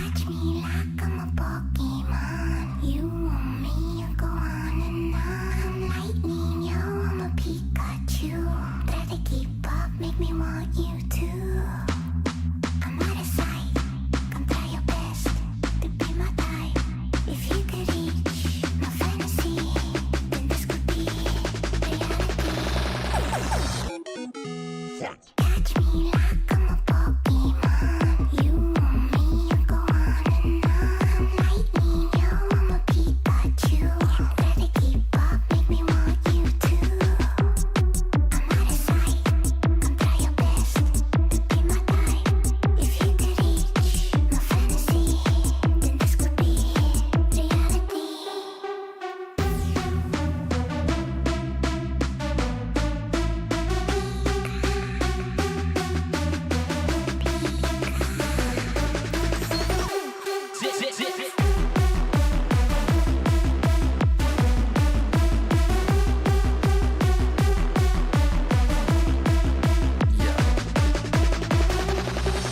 Catch me like I'm a Pokemon. You want me, I go on and on. I'm lightning, yo, I'm a Pikachu. Try to keep up, make me want you too. I'm out of sight, come try your best to be my type. If you could reach my fantasy, then this could be reality. Catch me like I'm a Pokemon. You want me, I go on and on. I'm lightning, yo, I'm a Pikachu. Try to keep up, make me want you too. I'm out of sight, come try your best to be my type. If you could reach my fantasy, then this could be reality.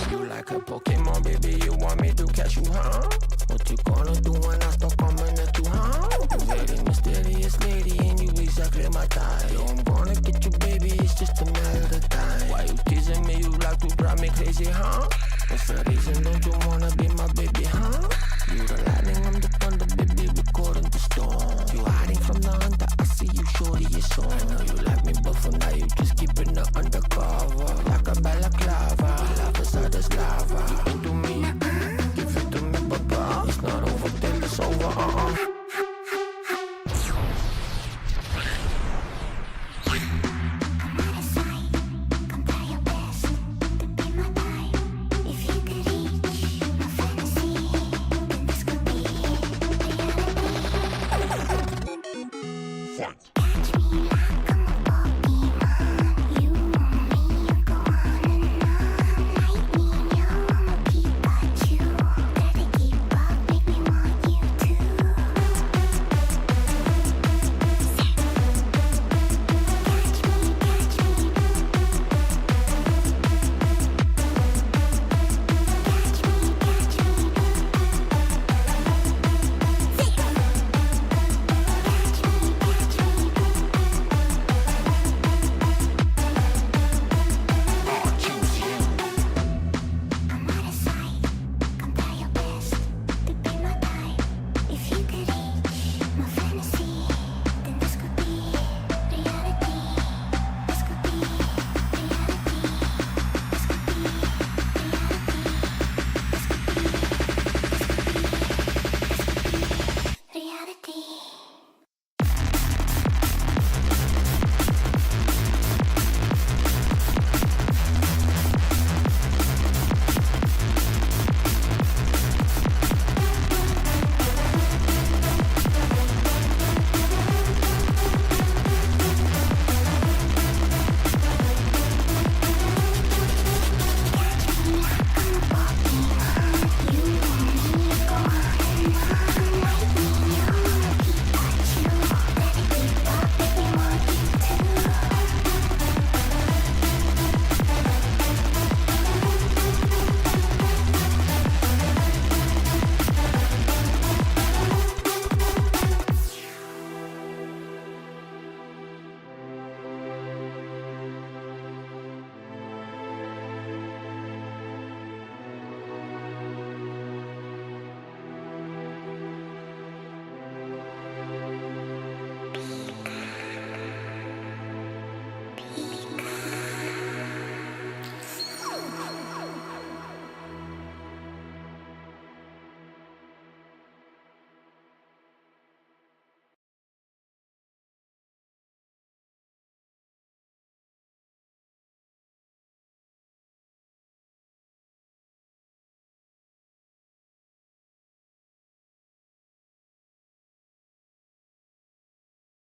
You like a Pokemon, baby, you want me to catch you, huh? What you gonna do when I start coming at you, huh? You very mysterious lady, and you exactly my type. Yo, I'm gonna get you, baby, it's just a matter of time. Why you teasing me, you like to drive me crazy, huh? What's the reason, don't you wanna be my baby, huh? You the lightning, I'm the thunder, baby, recording the storm. You hiding from the hunter, I see you, shorty, it's on. I know you like me, but for now you just keeping it undercover. Like a balaclava, love inside this lava. You into me, give it to me, papa. It's not over till it's over, I'm out of sight, come try your best to be my type. If you could reach my fantasy, then this could be reality. Catch me like I'm a Pokemon. You want me, I go on and on. Lightning, yo, I'm a Pikachu. Try to keep up, make me want you too. I'm out of sight, come try your best to be my type. If you could reach my fantasy, then this could be reality. This could be reality. This could be reality. This could be reality.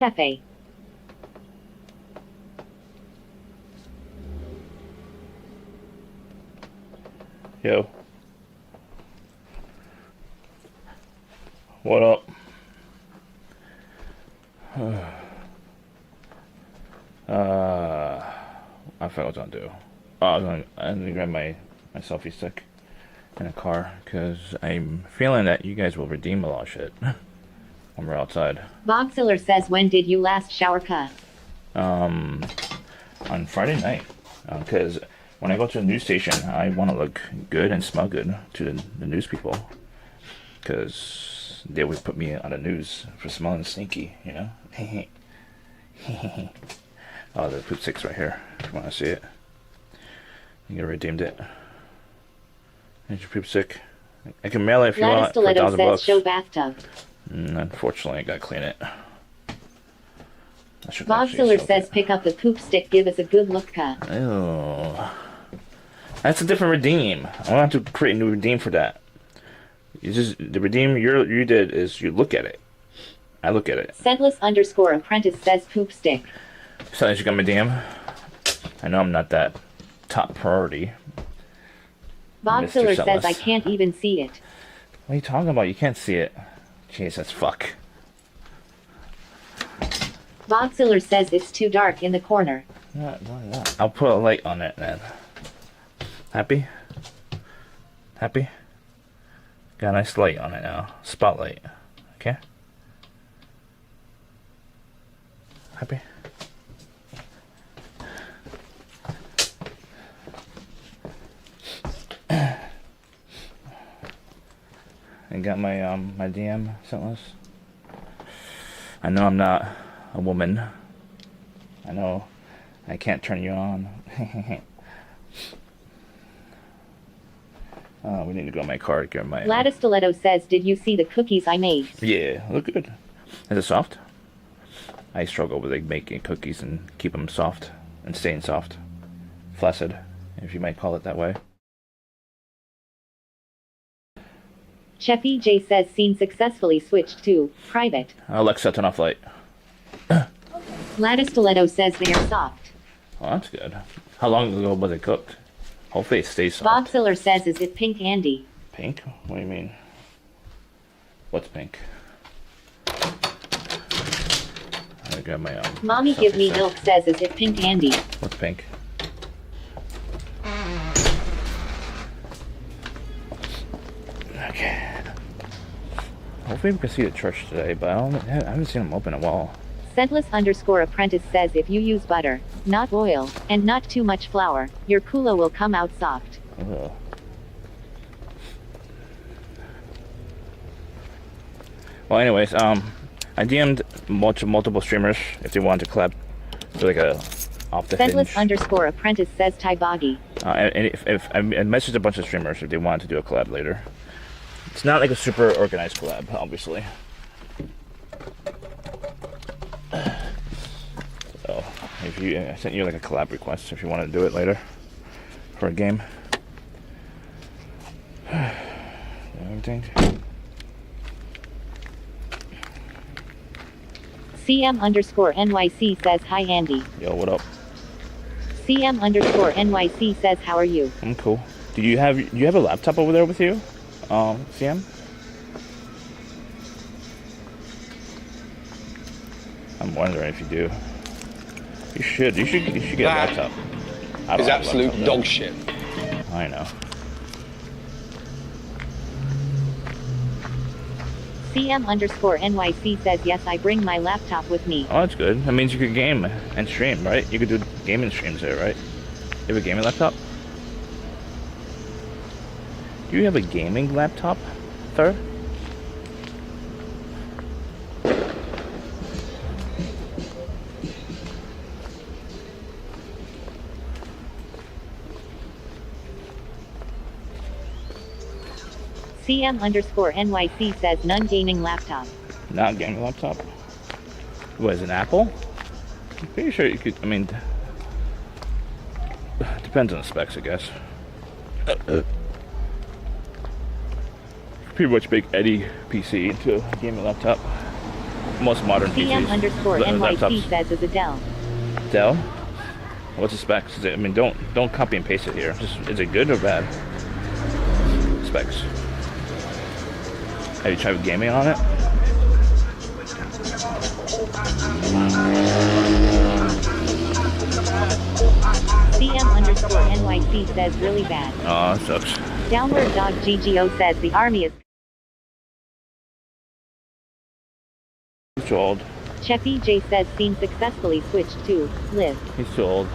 Cafe. Yo. What up? I forgot what I was gonna do. Oh, I was gonna grab my selfie stick. in a car because I'm feeling that you guys will redeem a lot of shit when we're outside. Boxiller says, when did you last shower cuh? On Friday night, because when I go to the news station, I want to look good and smell good to the news people, because they always put me on the news for smelling stinky, you know. Oh, the poop stick's right here. If you want to see it, you redeemed it. Here's your poop stick. I can mail it if you want for Stiletto $1,000. says, show bathtub. Unfortunately, I gotta clean it. Boxiller says, pick up the poop stick, give us a good look cuh. Oh, that's a different redeem. I don't have to create a new redeem for that. You just the redeem you did is you look at it. I look at it. Scentless_apprentice says poop stick. So that you got my DM. I know I'm not that top priority. Boxiller Mr. says, Scentless. I can't even see it. What are you talking about? You can't see it. Jesus fuck. Boxiller says it's too dark in the corner. Not. I'll put a light on it then. Happy? Happy? Got a nice light on it now. Spotlight. Okay? Happy? I got my my DM scentless. I know I'm not a woman. I know I can't turn you on. We need to go to my car to get my... Stiletto says, did you see the cookies I made? Yeah, look good. Is it soft? I struggle with like making cookies and keep them soft and staying soft. Flaccid, if you might call it that way. Chef EJ says, scene successfully switched to private. Alexa, turn off light. Stiletto says they are soft. Oh, that's good. How long ago was it cooked? Hopefully it stays soft. Boxiller says, is it pink Andy? Pink? What do you mean? What's pink? I got my Mommy give me milk says, is it pink Andy? What's pink? Okay. Hopefully we can see the church today, but I haven't seen them open in a while. Scentless_apprentice says, if you use butter, not oil, and not too much flour, your culo will come out soft. Ugh. Well, anyways, I DM'd multiple streamers if they wanted to collab, do like a off the hinge. Scentless_apprentice says Taibagi. And if I messaged a bunch of streamers if they wanted to do a collab later. It's not like a super organized collab, obviously. So, if you, I sent you like a collab request if you want to do it later for a game. Everything. CM_NYC says, hi Andy. Yo, what up? CM_NYC says, how are you? I'm cool. Do you have a laptop over there with you? CM? I'm wondering if you do. You should get a laptop. Is absolute dog shit. I know. CM_NYC says, yes, I bring my laptop with me. Oh, that's good. That means you could game and stream, right? You could do gaming streams there, right? You have a gaming laptop? Do you have a gaming laptop, sir? CM_NYC says, none gaming laptop. Not gaming laptop? What, is it an Apple? I'm pretty sure you could, I mean... Depends on the specs, I guess. Pretty much make any PC into a gaming laptop. Most modern PCs. CM_NYC says, is a Dell. Dell? What's the specs? Is it, I mean, don't copy and paste it here. Just, is it good or bad? Specs. Have you tried gaming on it? CM_NYC says really bad. Oh, that sucks. Downward Dog GGO says the army is. He's too old. Chef EJ says scene successfully switched to live. He's too old.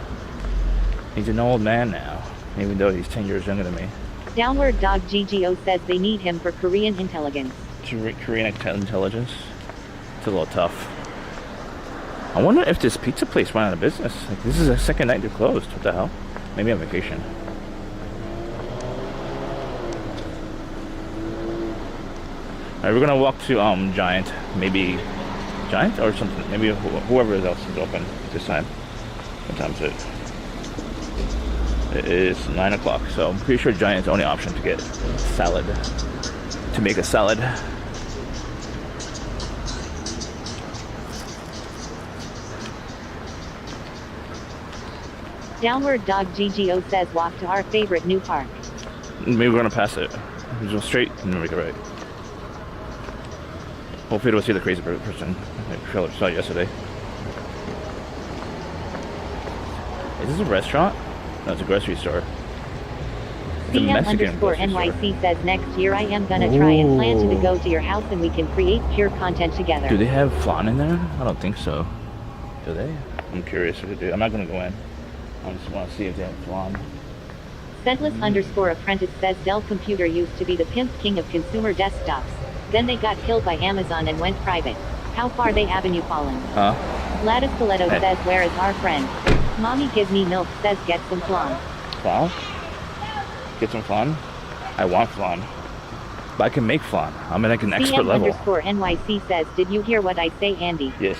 He's an old man now, even though he's 10 years younger than me. Downward Dog GGO says they need him for Korean intelligence. Korean intelligence? It's a little tough. I wonder if this pizza place went out of business. Like, this is the second night they're closed. What the hell? Maybe on vacation. Alright, we're gonna walk to Giant. Maybe Giant or something. Maybe whoever else is open this time. What time is it? It is 9 o'clock, so I'm pretty sure Giant's the only option to get salad. To make a salad. Downward Dog GGO says walk to our favorite new park. Maybe we're gonna pass it. We go straight and then we go right. Hopefully we'll see the crazy person I saw yesterday. Is this a restaurant? No, it's a grocery store. It's a Mexican grocery store. CM_NYC says next year I am gonna try and plan to go to your house and we can create pure content together. Do they have flan in there? I don't think so. Do they? I'm curious if they do. I'm not gonna go in. I just want to see if they have flan. Scentless_apprentice says Dell Computer used to be the pimp king of consumer desktops. Then they got killed by Amazon and went private. How far they avenue fallen? Huh? Gladys Stiletto says where is our friend? Mommy gives me milk says get some flan. Flan? Get some flan? I want flan. But I can make flan. I'm like an expert level. CM_NYC says did you hear what I say Andy? Yes.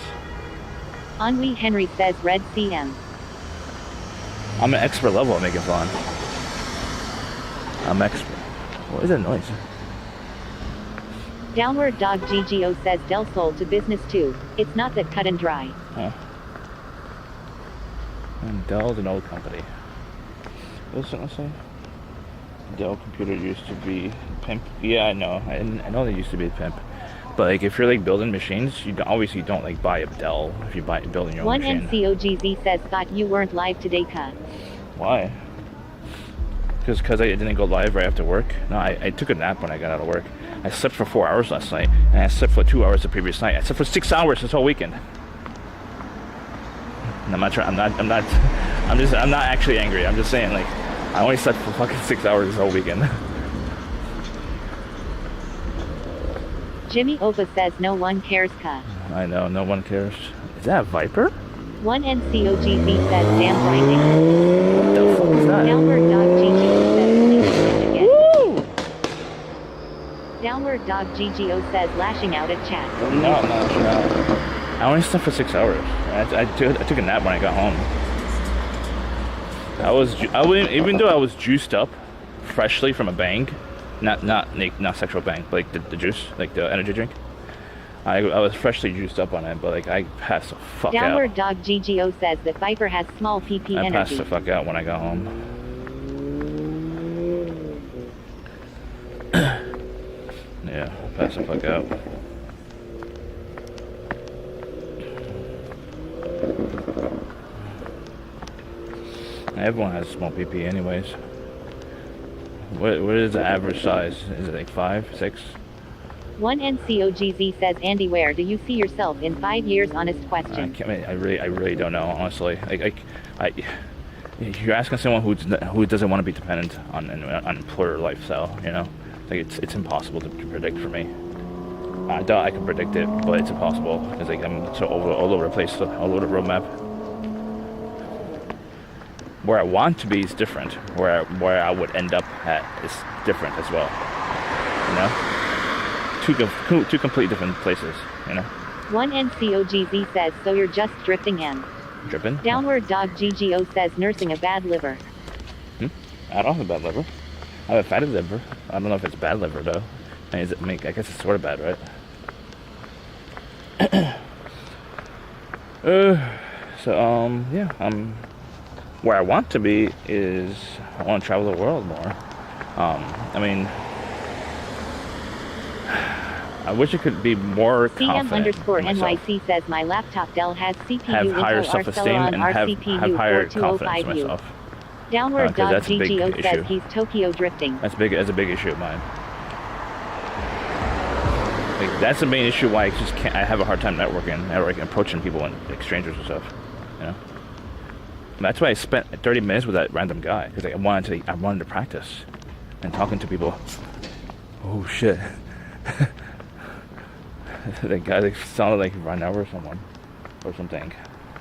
Henri Henry says red CM. I'm an expert level at making flan. I'm expert. What is that noise? Downward Dog GGO says Dell sold to business too. It's not that cut and dry. Huh. And Dell's an old company. What's it say? Dell Computer used to be pimp. Yeah, I know. I know they used to be a pimp. But like, if you're like building machines, you obviously don't like buy a Dell if you buy building your own machine. 1NCOGZ says thought you weren't live today, cut. Why? Because I didn't go live right after work. No, I took a nap when I got out of work. I slept for 4 hours last night, and I slept for 2 hours the previous night. I slept for 6 hours this whole weekend. And I'm not trying. I'm not actually angry. I'm just saying, like, I only slept for fucking 6 hours this whole weekend. Jimmy Oba says no one cares, cut. I know, no one cares. Is that a Viper? 1NCOGZ says damn grinding. What the fuck is that? Downward Dog GGO says please again. Woo! Downward Dog GGO says lashing out at chat. No, I'm not lashing out. I only slept for 6 hours. I took a nap when I got home. Even though I was juiced up freshly from a bang, not sexual bang, but like the juice, like the energy drink. I was freshly juiced up on it, but like I passed the fuck out. Downward Dog GGO says that Viper has small PP energy. I passed the fuck out when I got home. Yeah, passed the fuck out. Everyone has small PP anyways. What is the average size? Is it like 5, 6? 1NCOGZ says Andy, where do you see yourself in 5 years? Honest question. I really don't know, honestly. You're asking someone who doesn't want to be dependent on an employer lifestyle, you know? Like it's impossible to predict for me. I doubt I can predict it, but it's impossible because like I'm so all over the place, all over the roadmap. Where I want to be is different. Where I would end up at is different as well. You know, two completely different places. You know. 1NCOGZ says so you're just drifting in. Dripping. Downward Dog GGO says nursing a bad liver. I don't have a bad liver. I have a fatty liver. I don't know if it's bad liver though. I guess it's sort of bad, right? Yeah. Where I want to be is I want to travel the world more. I mean, I wish it could be more confident. CM_NYC says my laptop Dell has CPU have higher Intel self-esteem Arceleron and have RCPU higher 4205U. confidence in myself. Downward 'cause dog that's a big GGO issue. says he's Tokyo drifting. That's a big issue of mine. Like, that's the main issue why I have a hard time networking, approaching people and like strangers and stuff. You know. And that's why I spent 30 minutes with that random guy because I wanted to practice and talking to people. Oh shit! That guy like, sounded like he ran over someone or something.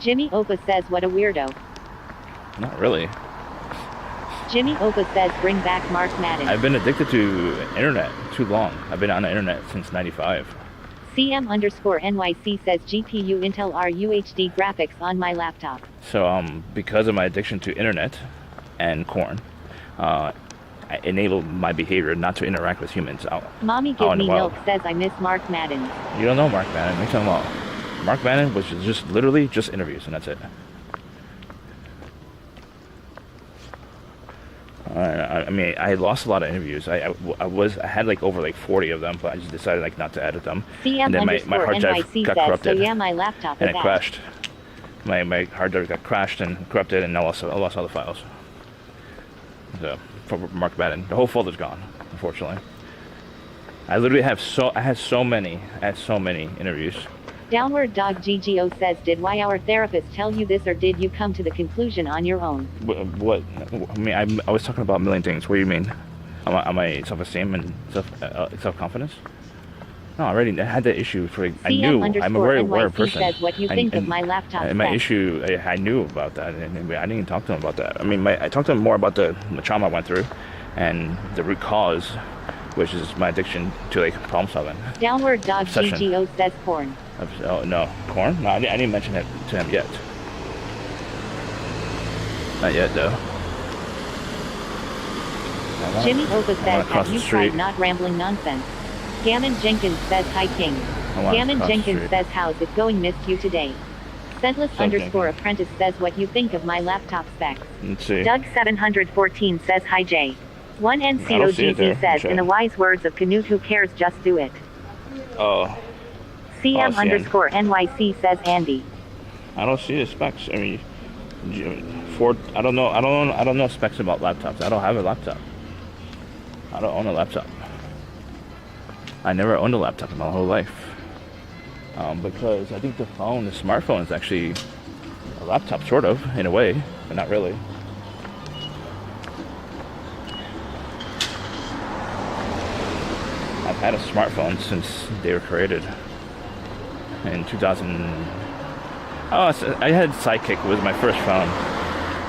Jimmy Opa says what a weirdo. Not really. Jimmy Opa says bring back Mark Madden. I've been addicted to internet too long. I've been on the internet since '95. CM_NYC says GPU Intel RUHD graphics on my laptop. So because of my addiction to internet and corn, I enabled my behavior not to interact with humans out. Mommy out Give in the Me wild. Milk says I miss Mark Madden. You don't know Mark Madden. What are you talking about? Mark Madden was just literally just interviews and that's it. I mean, I lost a lot of interviews. I had like over like 40 of them, but I just decided like not to edit them. CM And then my hard drive NYC got says, corrupted. so yeah, my laptop And is it out. crashed. My hard drive got crashed and corrupted, and I lost all the files. So from Mark Madden, the whole folder's gone, unfortunately. I literally had so many interviews. Downward dog GGO says, did our therapist tell you this or did you come to the conclusion on your own? What? I mean, I was talking about a million things. What do you mean? Am I self-esteem and self-confidence? No, I already had that issue for. I knew I'm a very aware NYC person. says what you think of my laptop And my specs. issue, I knew about that, and I didn't even talk to him about that. I mean, I talked to him more about the trauma I went through, and the root cause, which is my addiction to like problem solving. Downward dog Obsession. GGO says porn. Oh no, corn? No, I didn't mention it to him yet. Not yet, though. Jimmy Opa I says, wanna cross have the you tried street. not rambling nonsense? Gammon Jenkins says, hi King. I wanna Gammon cross the Jenkins street. says, how's it going? Missed you today. Scentless _ apprentice says what you think of my laptop specs. Let's see. Doug 714 says, hi Jay. One I don't see it there. NCOGZ says, Okay. in the wise words of Canute, who cares, just do it. Oh, CM Oh, CM. _ NYC says, Andy. I don't see the specs. I mean, I don't know specs about laptops. I don't have a laptop. I don't own a laptop. I never owned a laptop in my whole life. Because I think the smartphone is actually a laptop, sort of, in a way, but not really. I've had a smartphone since they were created in 2000. I had Sidekick. It was my first phone.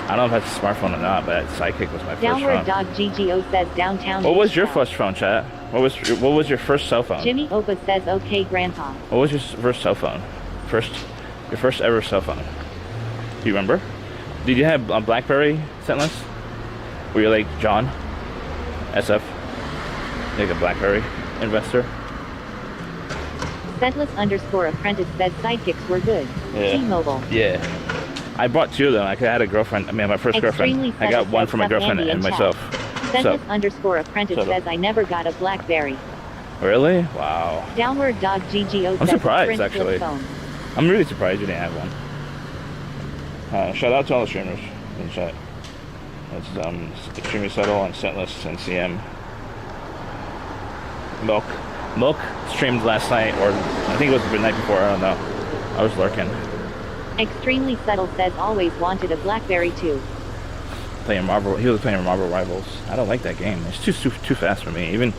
I don't know if that's a smartphone or not, but Sidekick was my first Downward phone. dog GGO says, downtown. What was your Beach first phone, chat? What was your first cell phone? Jimmy Opa says, okay, Grandpa. What was your first cell phone? Your first ever cell phone? Do you remember? Did you have a BlackBerry, Scentless? Were you like John, SF, like a BlackBerry investor? Scentless _ apprentice says sidekicks were good. Yeah. T-Mobile. Yeah. I bought two of them. I had a girlfriend. I mean, my first Extremely girlfriend. I got says one for my sup, girlfriend Andy and in myself. Scentless So, _ apprentice Shut up. says I never got a BlackBerry. really? Wow. Downward dog GGO I'm says surprised, Sprint actually. flip phone. I'm really surprised you didn't have one. Shout out to all the streamers in chat. It's Extremely Subtle and Scentless and CM. Milk streamed last night, or I think it was the night before. I don't know. I was lurking, Extremely subtle says always wanted a BlackBerry too. playing Marvel. He was playing Marvel Rivals. I don't like that game. It's too fast for me. Even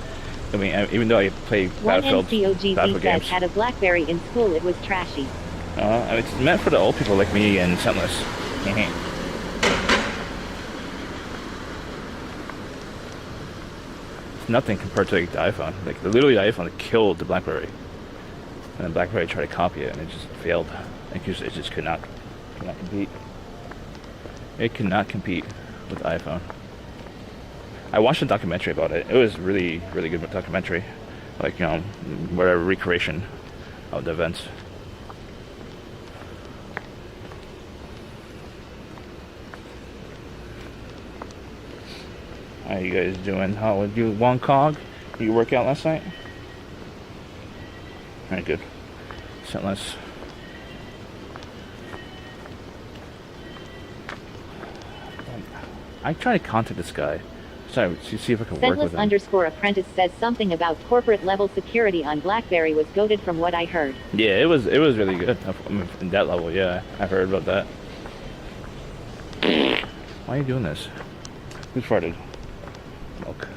though I play One Battlefield NCOGZ says games. had a BlackBerry in school, it was trashy. It's meant for the old people like me and Scentless. It's nothing compared to like, the iPhone. Like literally, the iPhone killed the BlackBerry, and the BlackBerry tried to copy it, and it just failed. It just could not compete. It could not compete with the iPhone. I watched a documentary about it. It was really, really good documentary. Like, whatever recreation of the events. How you guys doing? How would you, Wong Cog? You work out last night? Alright, good. Scentless. I try to contact this guy. Sorry, to see if I can work with him. _apprentice says something about corporate level security on BlackBerry was goated from what I heard. Yeah, it was really good. I mean, in that level, yeah, I heard about that. Why are you doing this? Who farted? Milk.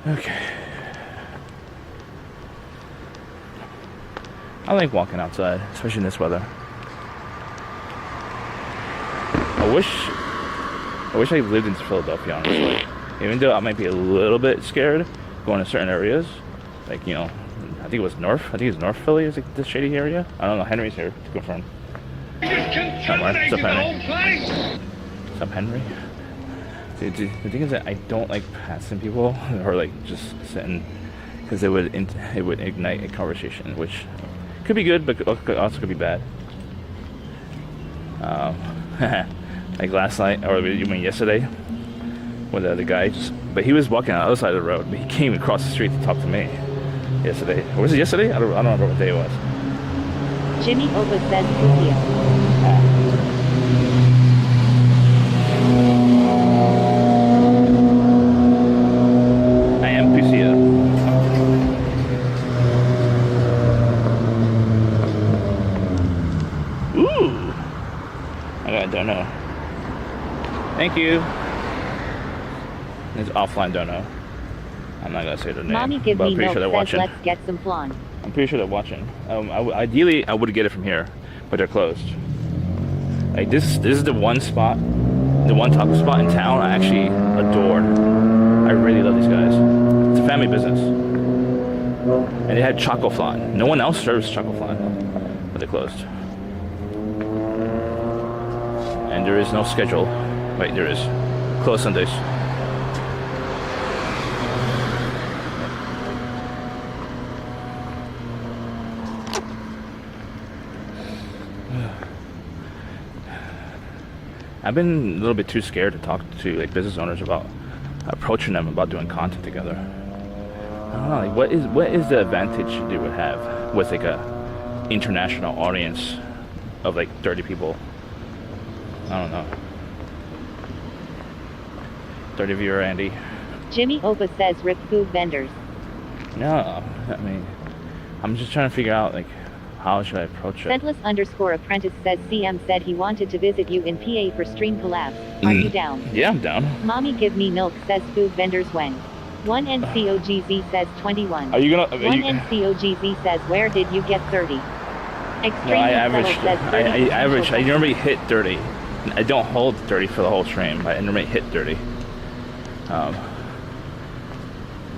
Okay. I like walking outside, especially in this weather. I wish I lived in Philadelphia, honestly. Even though I might be a little bit scared going to certain areas, like, you know, I think it was North. I think it's North Philly is like the shady area. I don't know. Henry's here to confirm. Somewhere. What's up, Henry? What's up, Henry? The thing is that I don't like passing people or like just sitting, because it would ignite a conversation, which could be good, but also could be bad. Like last night, or you mean yesterday, with the guy, but he was walking on the other side of the road, but he came across the street to talk to me yesterday. Or was it yesterday? I don't remember what day it was. Jimmy Opa says Puzio. I am Puzio. Ooh! I don't know. Thank you. It's offline dono. I'm not gonna say their name. Mommy give but I'm me pretty milk sure they're says watching. let's get some flan. I'm pretty sure they're watching. Ideally, I would get it from here, but they're closed. Like this is the one spot, the one taco spot in town I actually adore. I really love these guys. It's a family business, and they had choco flan. No one else serves choco flan, but they're closed. And there is no schedule. Wait, there is. Closed Sundays. I've been a little bit too scared to talk to like business owners about approaching them about doing content together. I don't know, like what is the advantage they would have with like a international audience of like 30 people? I don't know. 30 viewer Andy. Jimmy Opa says rip food vendors. No, I mean, I'm just trying to figure out like how should I approach it. Sentless_apprentice says CM said he wanted to visit you in PA for stream collabs. Are you down? Yeah, I'm down. Mommy give me milk says food vendors when. One NCOGZ says 21. Are you gonna? One NCOGZ says where did you get 30? No, Extremely I average. says 30 I average. I potential normally hit 30. I don't hold 30 for the whole stream. I normally hit 30.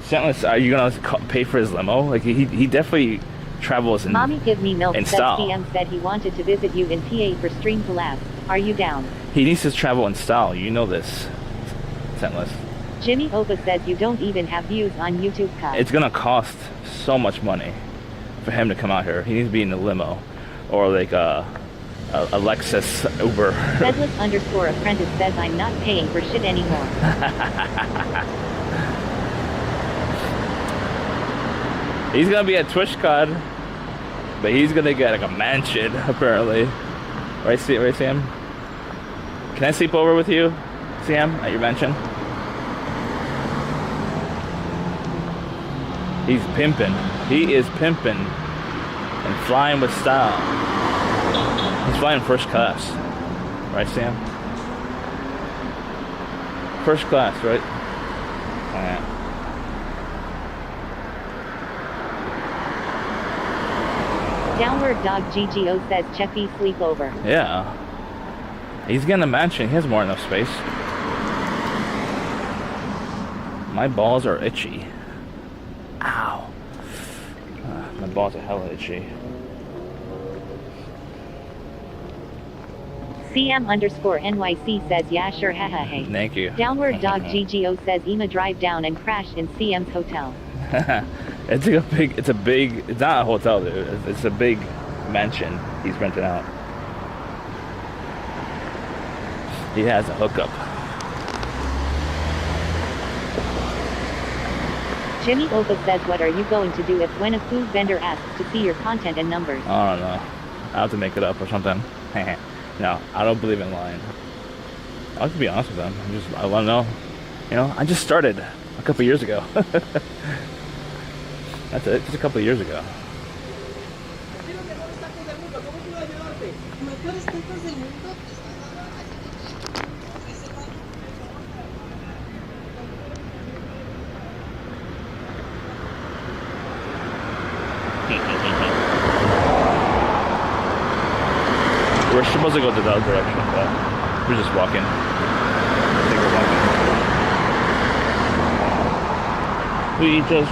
Sentless, are you gonna pay for his limo? Like he definitely travels in. Mommy give me milk in says style. CM said he wanted to visit you in PA for stream collabs. Are you down? He needs to travel in style. You know this, Sentless. Jimmy Opa says you don't even have views on YouTube. It's gonna cost so much money for him to come out here. He needs to be in the limo, or like a Lexus Uber. Sentless_apprentice says I'm not paying for shit anymore. He's gonna be at TwitchCon, but he's gonna get like a mansion apparently. Right, Sam? Can I sleep over with you, Sam, at your mansion? He's pimping. He is pimping and flying with style. He's flying first class, right, Sam? First class, right? Alright. Downward Dog GGO says Cheppy sleepover. Yeah. He's getting a mansion. He has more than enough space. My balls are itchy. Ow. My balls are hella itchy. CM_NYC says yeah sure haha hey. Thank you. Downward Dog GGO says Ema drive down and crash in CM's hotel. It's not a hotel, dude. It's a big mansion he's renting out. He has a hookup. Jimmy Opa says what are you going to do if when a food vendor asks to see your content and numbers? I don't know. I'll have to make it up or something. No, I don't believe in lying. I'll just be honest with them. I want to know. You know, I just started a couple years ago. That's it. Just a couple of years ago. We're supposed to go the other direction, but we're just walking. I think we're walking. We just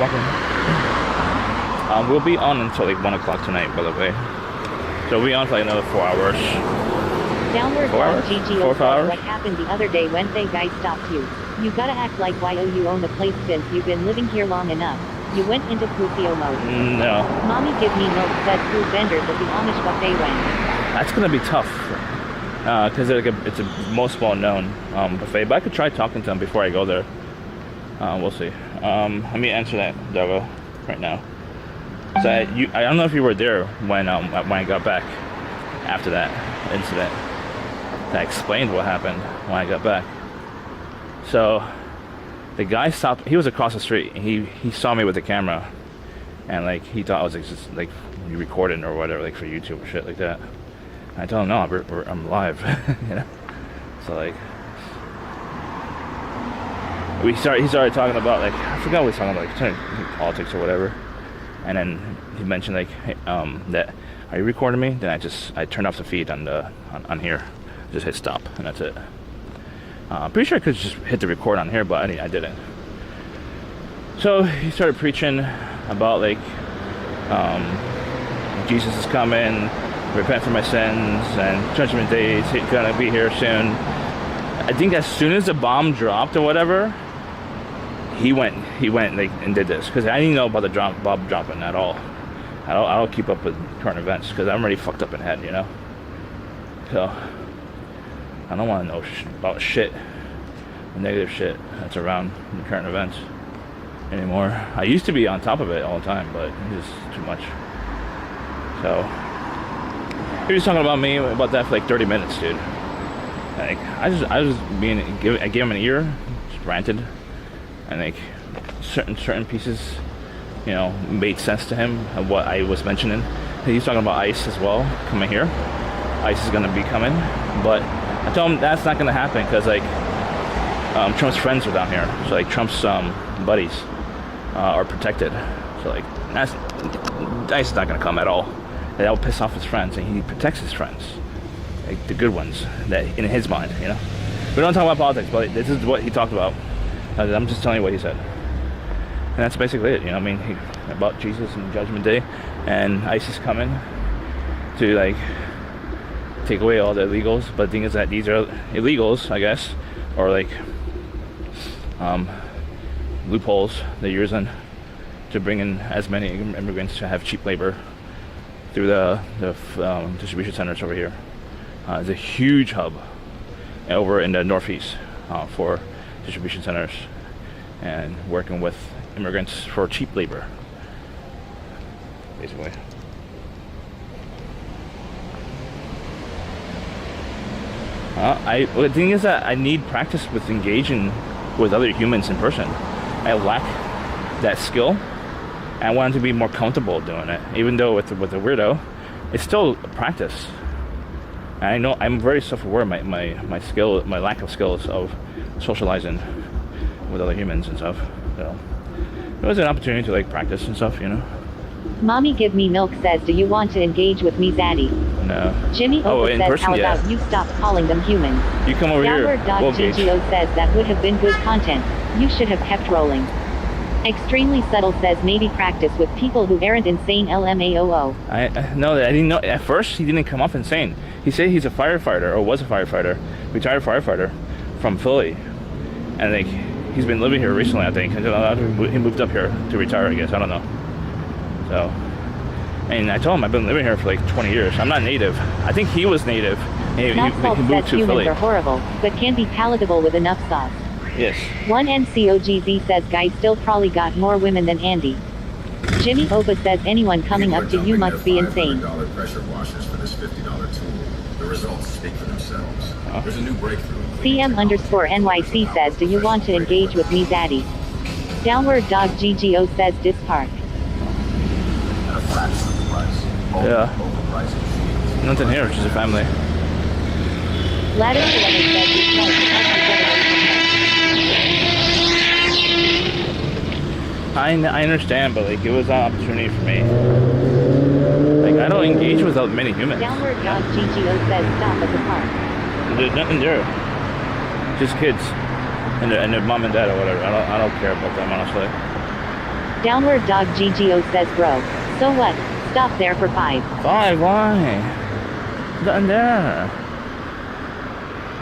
walking. We'll be on until like 1 o'clock tonight, by the way. So we'll be on for like another 4 hours. Downward 4 hours? GGO 4 or 5 hours? what happened the other day when they guy stopped you. You gotta act like you own the place since you've been living here long enough. You went into Puthio mode. No. Mommy give me milk said food vendors at the Amish buffet when. That's gonna be tough. Because it's a most well-known buffet. But I could try talking to them before I go there. We'll see. Let me answer that, Dogo, right now. So I don't know if you were there when I got back after that incident. I explained what happened when I got back. So the guy stopped. He was across the street. He saw me with the camera, and like he thought I was like, just like recording or whatever, like for YouTube or shit like that. And I told him no, I'm live. You know. So like he started talking about like I forgot what he was talking about, like politics or whatever. And then he mentioned like that are you recording me? Then I turned off the feed on here. Just hit stop and that's it. Pretty sure I could just hit the record on here, but I didn't. So he started preaching about like Jesus is coming, repent for my sins, and Judgment Day is gonna be here soon. I think as soon as the bomb dropped or whatever, he went like and did this because I didn't know about the bomb dropping at all. I don't keep up with current events because I'm already fucked up in head, you know. So I don't want to know about shit, negative shit that's around the current events anymore. I used to be on top of it all the time, but it's just too much. So he was talking about me about that for like 30 minutes, dude. Like I gave him an ear, just ranted, and like certain pieces, you know, made sense to him of what I was mentioning. He's talking about ICE as well coming here. ICE is gonna be coming, but I told him that's not going to happen because like Trump's friends are down here, so like Trump's buddies are protected. So like that's ICE is not going to come at all. That will piss off his friends, and he protects his friends, like the good ones that in his mind, you know. We don't talk about politics, but this is what he talked about. I'm just telling you what he said, and that's basically it. You know, I mean, about Jesus and Judgment Day, and ICE is coming to like take away all the illegals, but the thing is that these are illegals, I guess, or like loopholes they're using to bring in as many immigrants to have cheap labor through the distribution centers over here. It's a huge hub over in the Northeast for distribution centers and working with immigrants for cheap labor, basically. The thing is that I need practice with engaging with other humans in person. I lack that skill, and I wanted to be more comfortable doing it. Even though with a weirdo, it's still practice. And I know I'm very self-aware of my skill, my lack of skills of socializing with other humans and stuff. So it was an opportunity to like practice and stuff, you know. Mommy give me milk says, do you want to engage with me, Zaddy? No. Jimmy Opa in says, person, how yeah. about you stop calling them humans? You come over here. We'll engage. Downward.GGO says that would have been good content. You should have kept rolling. Extremely Subtle says maybe practice with people who aren't insane LMAOO. I didn't know. At first, he didn't come off insane. He said he's a firefighter, or was a firefighter, retired firefighter from Philly. And like, he's been living here recently, I think. He moved up here to retire, I guess. I don't know. So, and I told him I've been living here for like 20 years. I'm not native. I think he was native. He moved says to humans Philly. are horrible, but can be palatable with enough sauce. Yes. One NCOGZ says guys still probably got more women than Andy. Jimmy Oba says anyone coming up to you must be insane. $500 pressure washers for this $50 tool. The The results speak for themselves. There's a new breakthrough. CM_NYC says, do you want to engage with me, daddy? Downward dog GGO says, dispark. At a fraction of the price. Yeah. Overpricing machines. Nothing here, it's just a family. Ladder Surrender says, this life is not I understand, but like it was an opportunity for me. Like I don't engage without many humans. Downward dog GGO says, stop at the park. There's nothing there. Just kids and their mom and dad or whatever. I don't care about them honestly. Downward dog GGO says, bro. So what? Stop there for 5. 5? Why? Nothing there.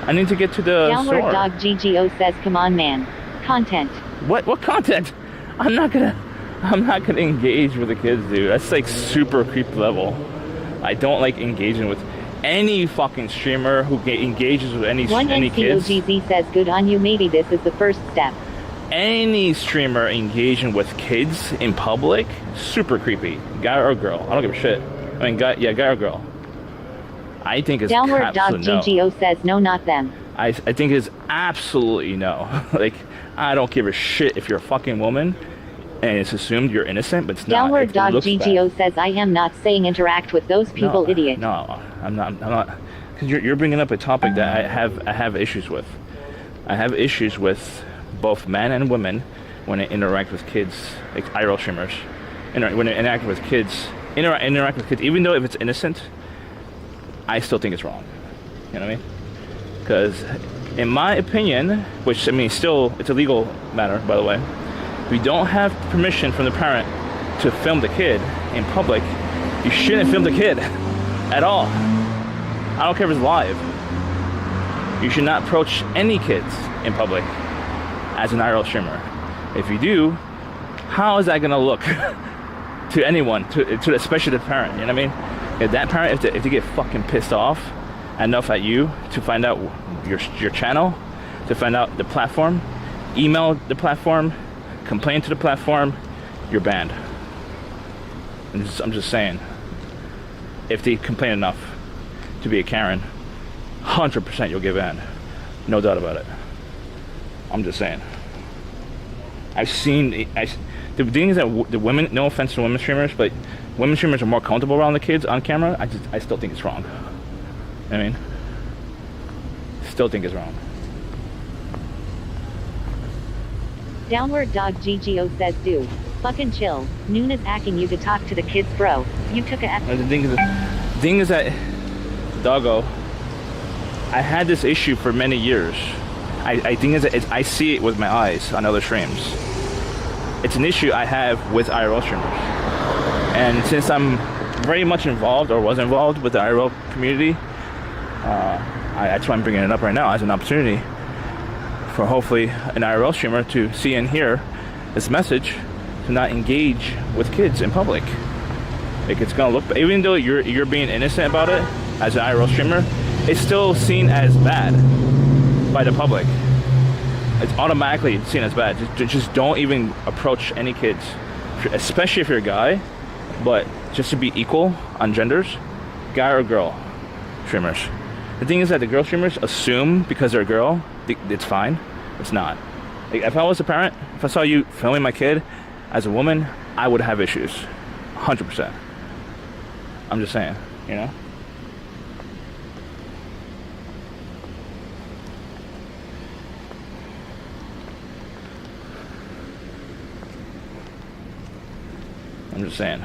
I need to get to the Downward store. dog GGO says, come on, man. Content. What content? I'm not gonna engage with the kids, dude. That's like super creep level. I don't like engaging with any fucking streamer who engages with any kids. NCOGZ says, good on you, maybe this is the first step. Any streamer engaging with kids in public, super creepy. Guy or girl, I don't give a shit. I mean, guy or girl. I think it's Downward dog absolute no. GGO says, no, not them. I think it's absolutely no. Like, I don't give a shit if you're a fucking woman and it's assumed you're innocent, but it's not. Downward dog GGO bad. says, I am not saying interact with those people, idiot. No, I'm not. Because you're bringing up a topic that I have issues with. I have issues with both men and women when they interact with kids, like IRL streamers. When they interact with kids, interact with kids, even though if it's innocent, I still think it's wrong. You know what I mean? Because in my opinion, which I mean, still, it's a legal matter, by the way. If you don't have permission from the parent to film the kid in public, you shouldn't film the kid at all. I don't care if it's live. You should not approach any kids in public as an IRL streamer. If you do, how is that gonna look to anyone, to especially the parent? You know what I mean? If that parent, if they get fucking pissed off enough at you to find out your channel, to find out the platform, email the platform, complain to the platform, you're banned. I'm just saying, if they complain enough to be a Karen, 100% you'll get banned. No doubt about it. I'm just saying. The thing is that the women, no offense to women streamers, but women streamers are more comfortable around the kids on camera. I still think it's wrong. I mean, still think it's wrong. Downward dog GGO says, dude, fucking chill. Noon is asking you to talk to the kids, bro. You took a The thing is that, doggo, I had this issue for many years. I think I see it with my eyes on other streams. It's an issue I have with IRL streamers. And since I'm very much involved, or was involved with the IRL community, that's why I'm bringing it up right now as an opportunity for hopefully an IRL streamer to see and hear this message, to not engage with kids in public. Like, it's gonna look, even though you're being innocent about it as an IRL streamer, it's still seen as bad by the public. It's automatically seen as bad. Just don't even approach any kids, especially if you're a guy. But just to be equal on genders, guy or girl streamers. The thing is that the girl streamers assume because they're a girl, it's fine. It's not. Like, if I was a parent, if I saw you filming my kid as a woman, I would have issues, 100%. I'm just saying, you know? I'm just saying.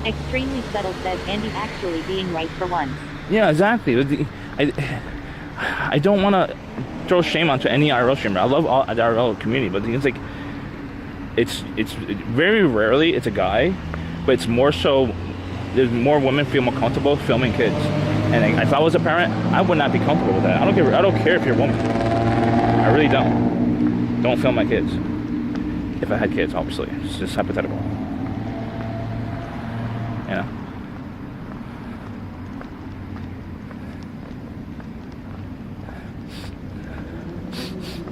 Extremely subtle says, Andy actually being right for once. Yeah, exactly. I don't want to throw shame onto any IRL streamer. I love all the IRL community, but it's like, it's very rarely it's a guy, but it's more so there's more women feel more comfortable filming kids. And if I was a parent, I would not be comfortable with that. I don't care if you're a woman. I really don't. Don't film my kids. If I had kids, obviously. It's just hypothetical. You know?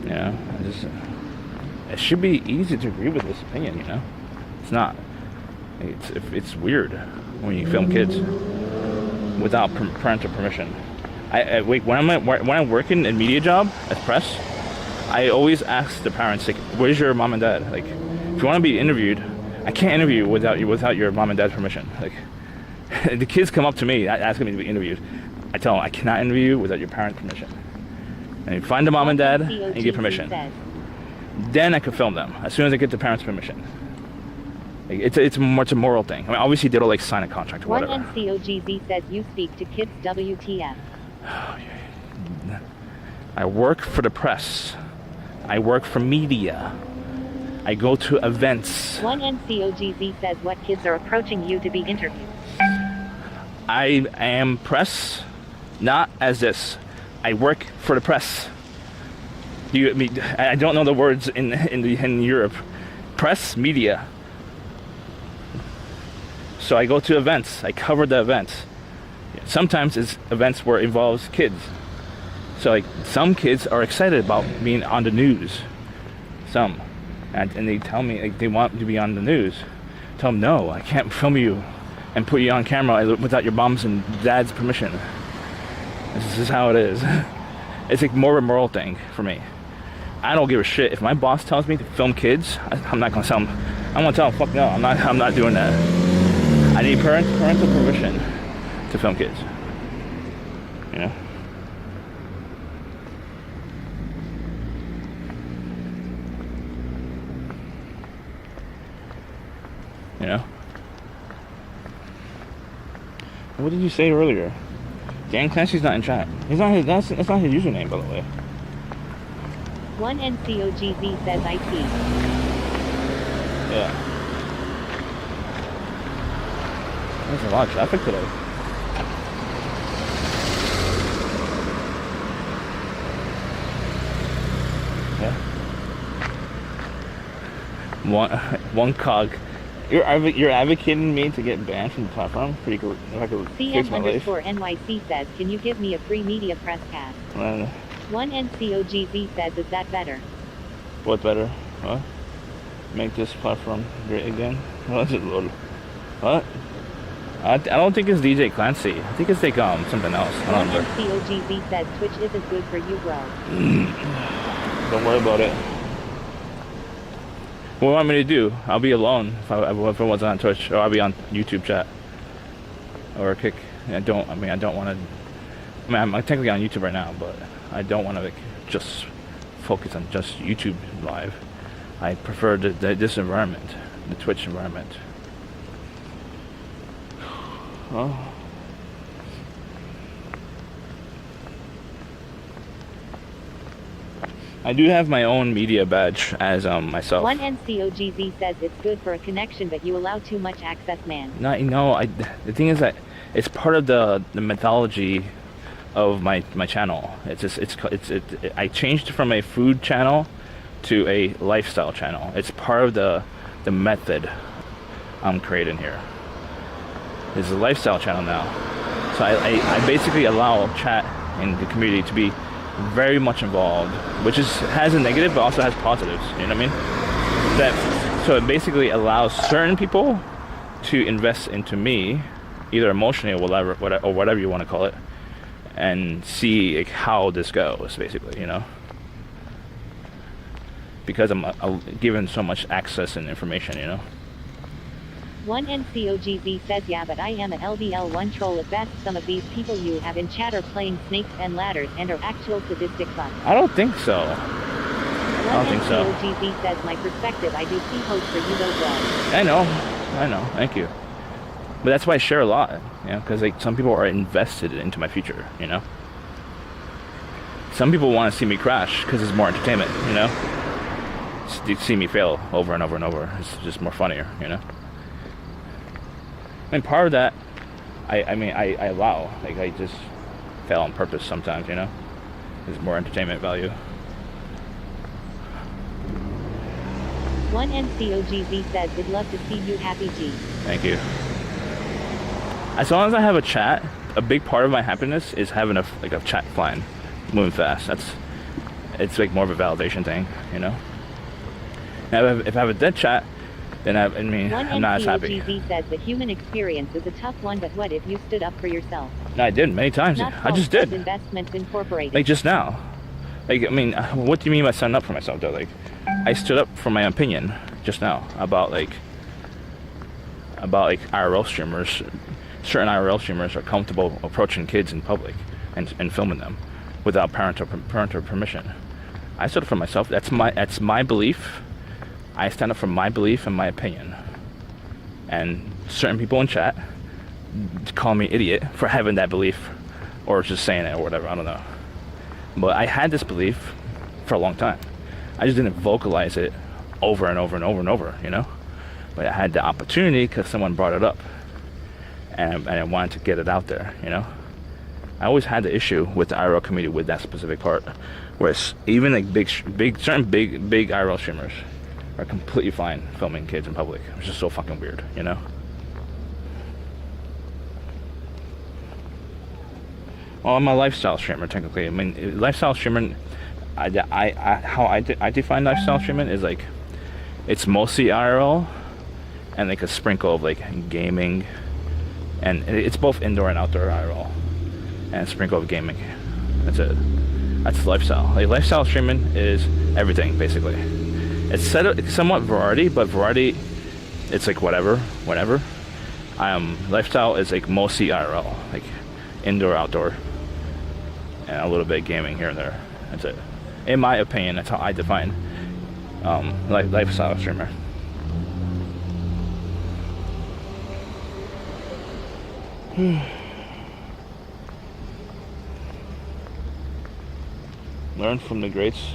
Yeah, should be easy to agree with this opinion, you know? It's not. It's weird when you film kids without parental permission. Wait, when I'm working a media job as press, I always ask the parents, like, where's your mom and dad? Like, if you want to be interviewed, I can't interview without your mom and dad's permission. Like, the kids come up to me asking me to be interviewed. I tell them I cannot interview you without your parents' permission. And you find the mom and dad and get permission. Then I can film them as soon as I get the parents' permission. Like, it's a moral thing. I mean, obviously they don't like sign a contract or whatever. One NCOGZ says you speak to kids. WTF? I work for the press. I work for media. I go to events. One NCOGZ says what kids are approaching you to be interviewed. I am press, not as this. I work for the press. I don't know the words in Europe. Press, media. So I go to events. I cover the events. Sometimes it's events where it involves kids. So like some kids are excited about being on the news. Some. And they tell me like they want to be on the news. Tell them no, I can't film you and put you on camera without your mom's and dad's permission. This is how it is. It's like more of a moral thing for me. I don't give a shit if my boss tells me to film kids. I'm not gonna tell him. I'm gonna tell him, fuck no, I'm not doing that. I need parental permission to film kids. You know. You know. What did you say earlier? Dan Clancy's not in chat. He's not his. That's not his username, by the way. One NCOGZ says IT. Yeah. There's a lot of traffic today. Yeah. One cog. You're advocating me to get banned from the platform? Pretty cool. If I could fix my life. CM_NYC says, can you give me a free media press pass? One NCOGZ says, is that better? What better? What? Make this platform great again? What is it, Lord? What? I don't think it's DJ Clancy. I think it's like something else. I don't remember. NCOGZ says Twitch isn't good for you, bro. Don't worry about it. What do you want me to do? I'll be alone if I wasn't on Twitch, or I'll be on YouTube chat or Kick. I don't want to. I'm technically on YouTube right now, but I don't want to like just focus on just YouTube live. I prefer this environment, the Twitch environment. Oh. I do have my own media badge as myself. One NCOGZ says it's good for a connection, but you allow too much access, man. The thing is that it's part of the mythology of my channel. I changed from a food channel to a lifestyle channel. It's part of the method I'm creating here. It's a lifestyle channel now. So I basically allow chat in the community to be very much involved, which has a negative but also has positives, you know what I mean? So it basically allows certain people to invest into me, either emotionally or whatever you want to call it, and see like, how this goes, basically, you know? Because I'm given so much access and information, you know? One NCOGZ says, yeah, but I am an LDL1 troll at best. Some of these people you have in chat are playing snakes and ladders and are actual sadistic fucks. I don't think so. One NCOGZ says, my perspective, I do see hope for you though, bro. I know, thank you. But that's why I share a lot, you know, because like some people are invested into my future, you know? Some people want to see me crash because it's more entertainment, you know? To see me fail over and over and over. It's just more funnier, you know? And part of that, I allow. Like, I just fail on purpose sometimes, you know? There's more entertainment value. One NCOGZ says, would love to see you happy, G. Thank you. As long as I have a chat, a big part of my happiness is having a chat flying, moving fast. It's like more of a validation thing, you know? And if I have a dead chat, then One I'm not as happy. NCOGZ says the human experience is a tough one, but what if you stood up for yourself? No, I did many times. Not I just did. Investments Incorporated. Like just now. Like, I mean, what do you mean by standing up for myself though? Like, I stood up for my opinion just now about IRL streamers. Certain IRL streamers are comfortable approaching kids in public and filming them without parental permission. I stood up for myself. That's my belief. I stand up for my belief and my opinion. And certain people in chat call me idiot for having that belief, or just saying it or whatever. I don't know. But I had this belief for a long time. I just didn't vocalize it over and over and over and over, you know? But I had the opportunity because someone brought it up. And I wanted to get it out there, you know? I always had the issue with the IRL community with that specific part. Whereas even like certain big IRL streamers are completely fine filming kids in public. It's just so fucking weird, you know? Well, I'm a lifestyle streamer, technically. I mean, lifestyle streaming, how I define lifestyle streaming is like, it's mostly IRL and like a sprinkle of like gaming, and it's both indoor and outdoor IRL, and a sprinkle of gaming. That's it. That's lifestyle. Like, lifestyle streaming is everything, basically. It's somewhat variety, but variety, it's like whatever, whenever. Lifestyle is like mostly IRL, like indoor, outdoor, and a little bit of gaming here and there. That's it. In my opinion, that's how I define lifestyle streamer. Learn from the greats.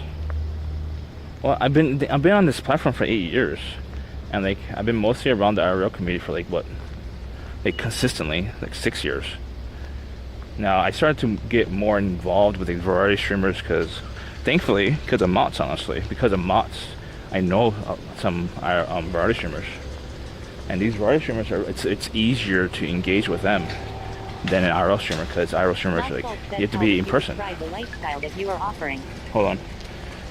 Well, I've been on this platform for 8 years, and like I've been mostly around the IRL community for like consistently, like 6 years. Now I started to get more involved with the variety streamers thankfully, because of mods, honestly. Because of mods, I know some variety streamers, and these variety streamers it's easier to engage with them than an IRL streamer, because IRL streamers are like, you have to be in person. The lifestyle that you are offering. Hold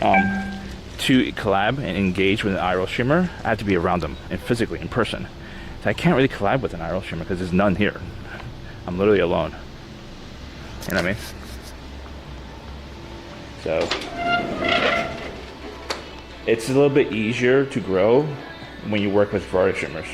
on. To collab and engage with an IRL streamer, I have to be around them and physically in person. So I can't really collab with an IRL streamer because there's none here. I'm literally alone. You know what I mean? So it's a little bit easier to grow when you work with variety streamers.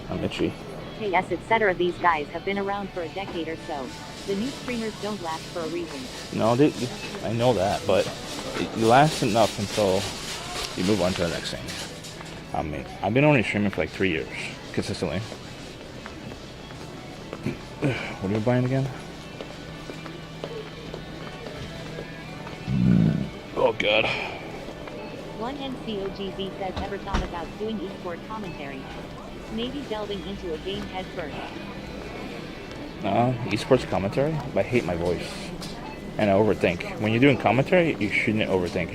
I'm itchy. KS, etc. These guys have been around for a decade or so. The new streamers don't last for a reason. No, I know that, but it lasts enough until you move on to the next thing. I mean, I've been only streaming for like 3 years, consistently. What are you buying again? Oh god. One NCOGZ says, ever thought about doing esport commentary? Maybe delving into a game head first. Esports commentary? I hate my voice. And I overthink. When you're doing commentary, you shouldn't overthink.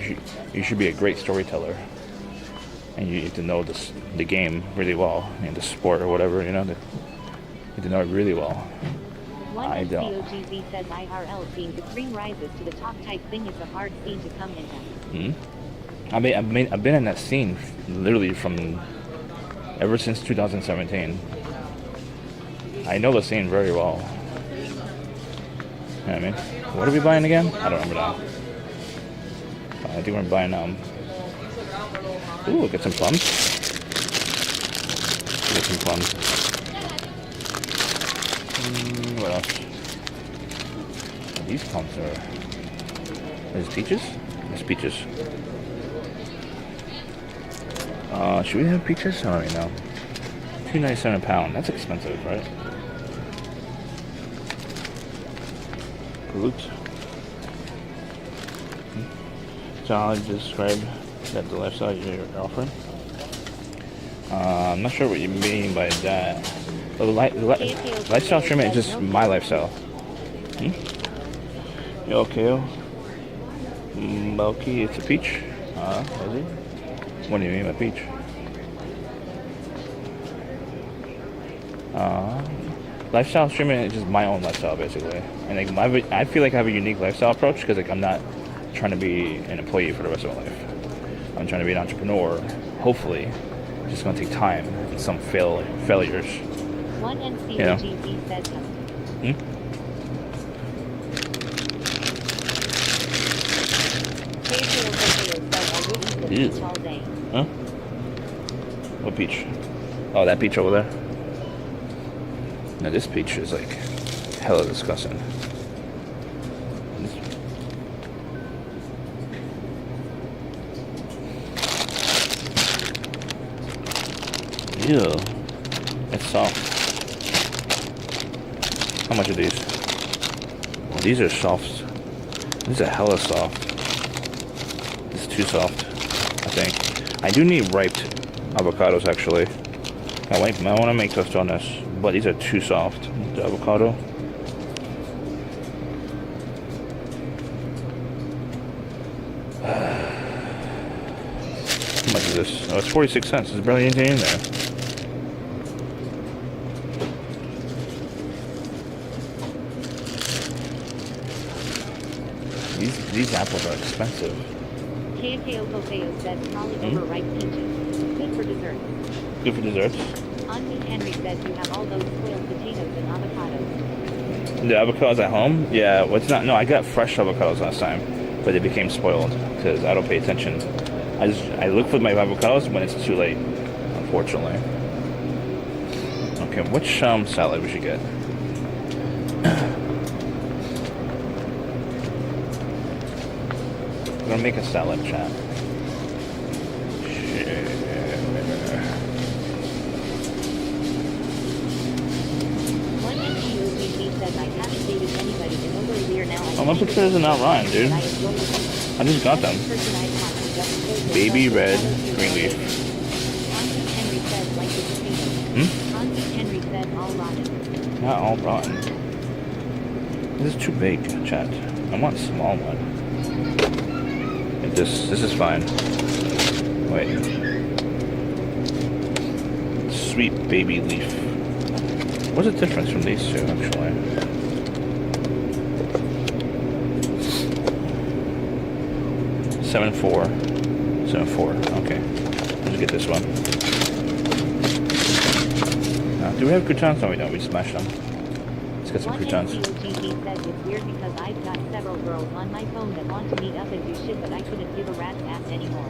You should be a great storyteller. And you have to know the game really well. And the sport or whatever, you know. You have to know it really well. One I don't. NCOGZ says IRL scene, the stream rises to the top type thing is a hard scene to come into. I've been in that scene literally from ever since 2017. I know the scene very well. You know what I mean? What are we buying again? I don't remember now. I think we're buying ooh, get some plums. Get some plums. What else? These plums are... Is peaches? There's peaches. Should we have peaches? I don't really know. $2.97 a pound. That's expensive, right? Fruit. So I'll describe that the lifestyle you're offering. I'm not sure what you mean by that. But the lifestyle streaming is just my lifestyle. Okay. Milky, it's a peach. Is it? What do you mean by peach? Lifestyle streaming is just my own lifestyle, basically. And like I feel like I have a unique lifestyle approach because like I'm not trying to be an employee for the rest of my life. I'm trying to be an entrepreneur. Hopefully, it's just gonna take time and some failures. One NCOGZ says so. Ew. Huh? What peach? Oh, that peach over there? Now this peach is like hella disgusting. Ew. It's soft. How much are these? Well, these are soft. These are hella soft. This is too soft, I think. I do need ripe avocados, actually. I want to make tostones, but these are too soft. The avocado. How much is this? Oh, it's 46 cents. There's barely anything in there. These apples are expensive. KKO says probably overripe peaches. Good for dessert. Good for desserts. Auntie Henry says you have all those spoiled potatoes and avocados. The avocados at home? Yeah, well, it's not. No, I got fresh avocados last time, but they became spoiled because I don't pay attention. I look for my avocados when it's too late, unfortunately. Okay, which salad we should get? I'm gonna make a salad, chat. One NCOGZ says I haven't dated anybody in over a year now. Oh, my pictures are not Ryan, dude. I just got them. Baby red green leaf. Auntie Henry says like the potatoes. Auntie Henry says all rotten. Not all rotten. This is too big, chat. I want a small one. This is fine. Wait. Sweet baby leaf. What's the difference from these two, actually? $7.4. $7.4. Okay. Let's get this one. Do we have croutons? No, we don't. We smashed them. Let's get some croutons. NCOGZ says it's weird because I've got several girls on my phone that want to meet up and do shit, but I couldn't give a rat's ass anymore.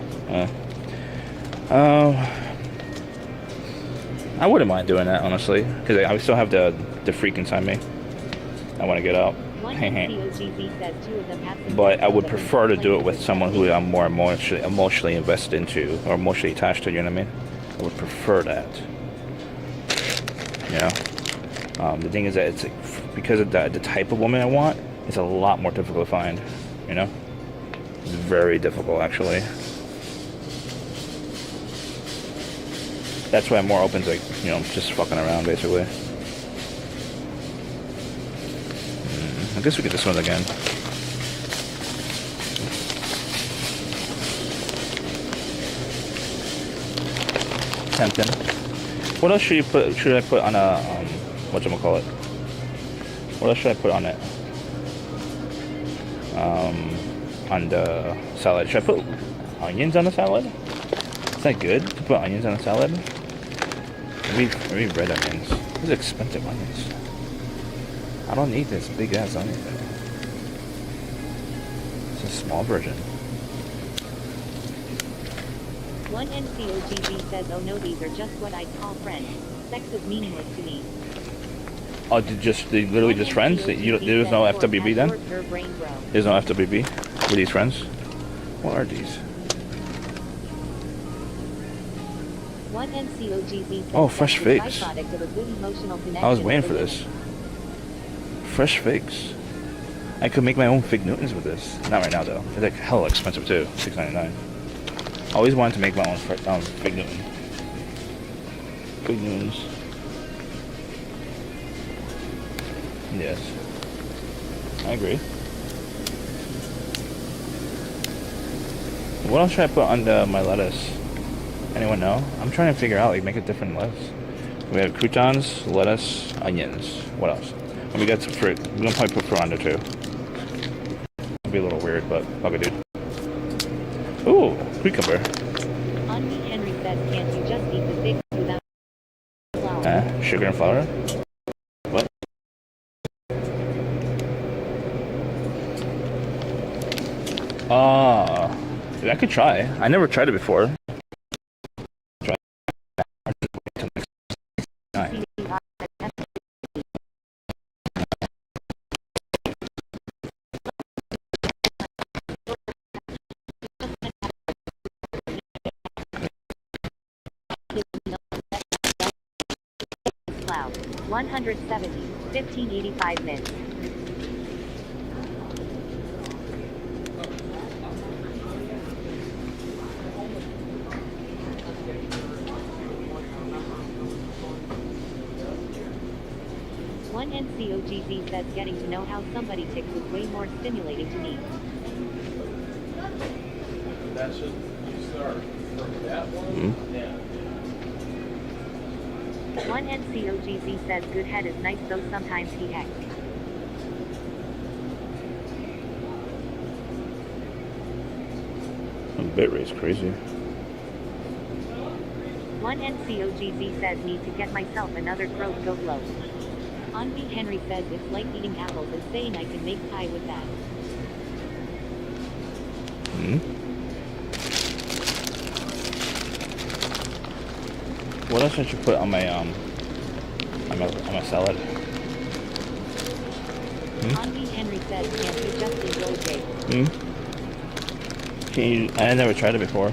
I wouldn't mind doing that, honestly, because I still have the freak inside me. I want to get out. One NCOGZ says two of them have some But I would that prefer to do it with complain someone who I'm more emotionally invested into or emotionally attached to. You know what I mean? I would prefer that. You know. The thing is that it's like, because of the type of woman I want, it's a lot more difficult to find. You know, it's very difficult actually. That's why I'm more open to, like, you know, just fucking around basically. I guess we get this one again. Tempting. What else should you put? Should I put on a whatchamacallit? What else should I put on it? On the salad. Should I put onions on the salad? Is that good to put onions on a salad? Maybe red onions. These are expensive onions. I don't need this big ass onion. It's a small version. One NCOGZ says, oh no, these are just what I'd call friends. Sex is meaningless to me. Oh, they literally just friends? There's no FWB then? There's no FWB with these friends? What are these? One NCOGZ says, oh, fresh figs. I was waiting for this. Fresh figs. I could make my own fig Newtons with this. Not right now though. It's like hella expensive too. $6.99. I always wanted to make my own fig Newton. Fig Newtons. Yes. I agree. What else should I put on my lettuce? Anyone know? I'm trying to figure out, like, make a different lettuce. We have croutons, lettuce, onions. What else? And we got some fruit. We're gonna probably put fruit under too. be a little weird, but fuck it, dude. Ooh, cucumber. On me, Henry says, can't you just eat the figs without flour? Sugar and flour? What? I could try. I never tried it before. Try. Cloud. 170. 1585 minutes. One NCOGZ says getting to know how somebody ticks is way more stimulating to me. That's just you start from that one. Yeah. One NCOGZ says good head is nice though sometimes he hecks. Bit rate's crazy. One NCOGZ says need to get myself another throat goat loaf. On me, Henry says it's like eating apples and saying I can make pie with that. What else I should put on my salad? On me, Henry says can't you just enjoy grapes? I never tried it before.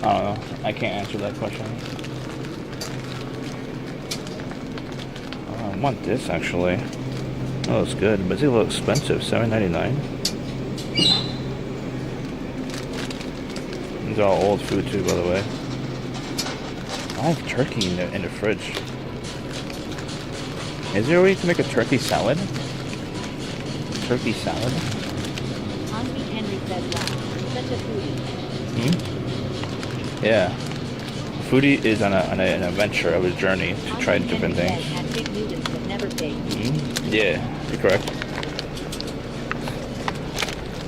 I don't know. I can't answer that question. I want this actually. Oh, it's good, but it's a little expensive. $7.99. These are all old food too, by the way. I have turkey in the fridge. Is there a way to make a turkey salad? Turkey salad? On me, Henry says wow, such a foodie. Yeah. Foodie is on an adventure of a journey to try different things. Had big noodles but never big. Yeah, you're correct.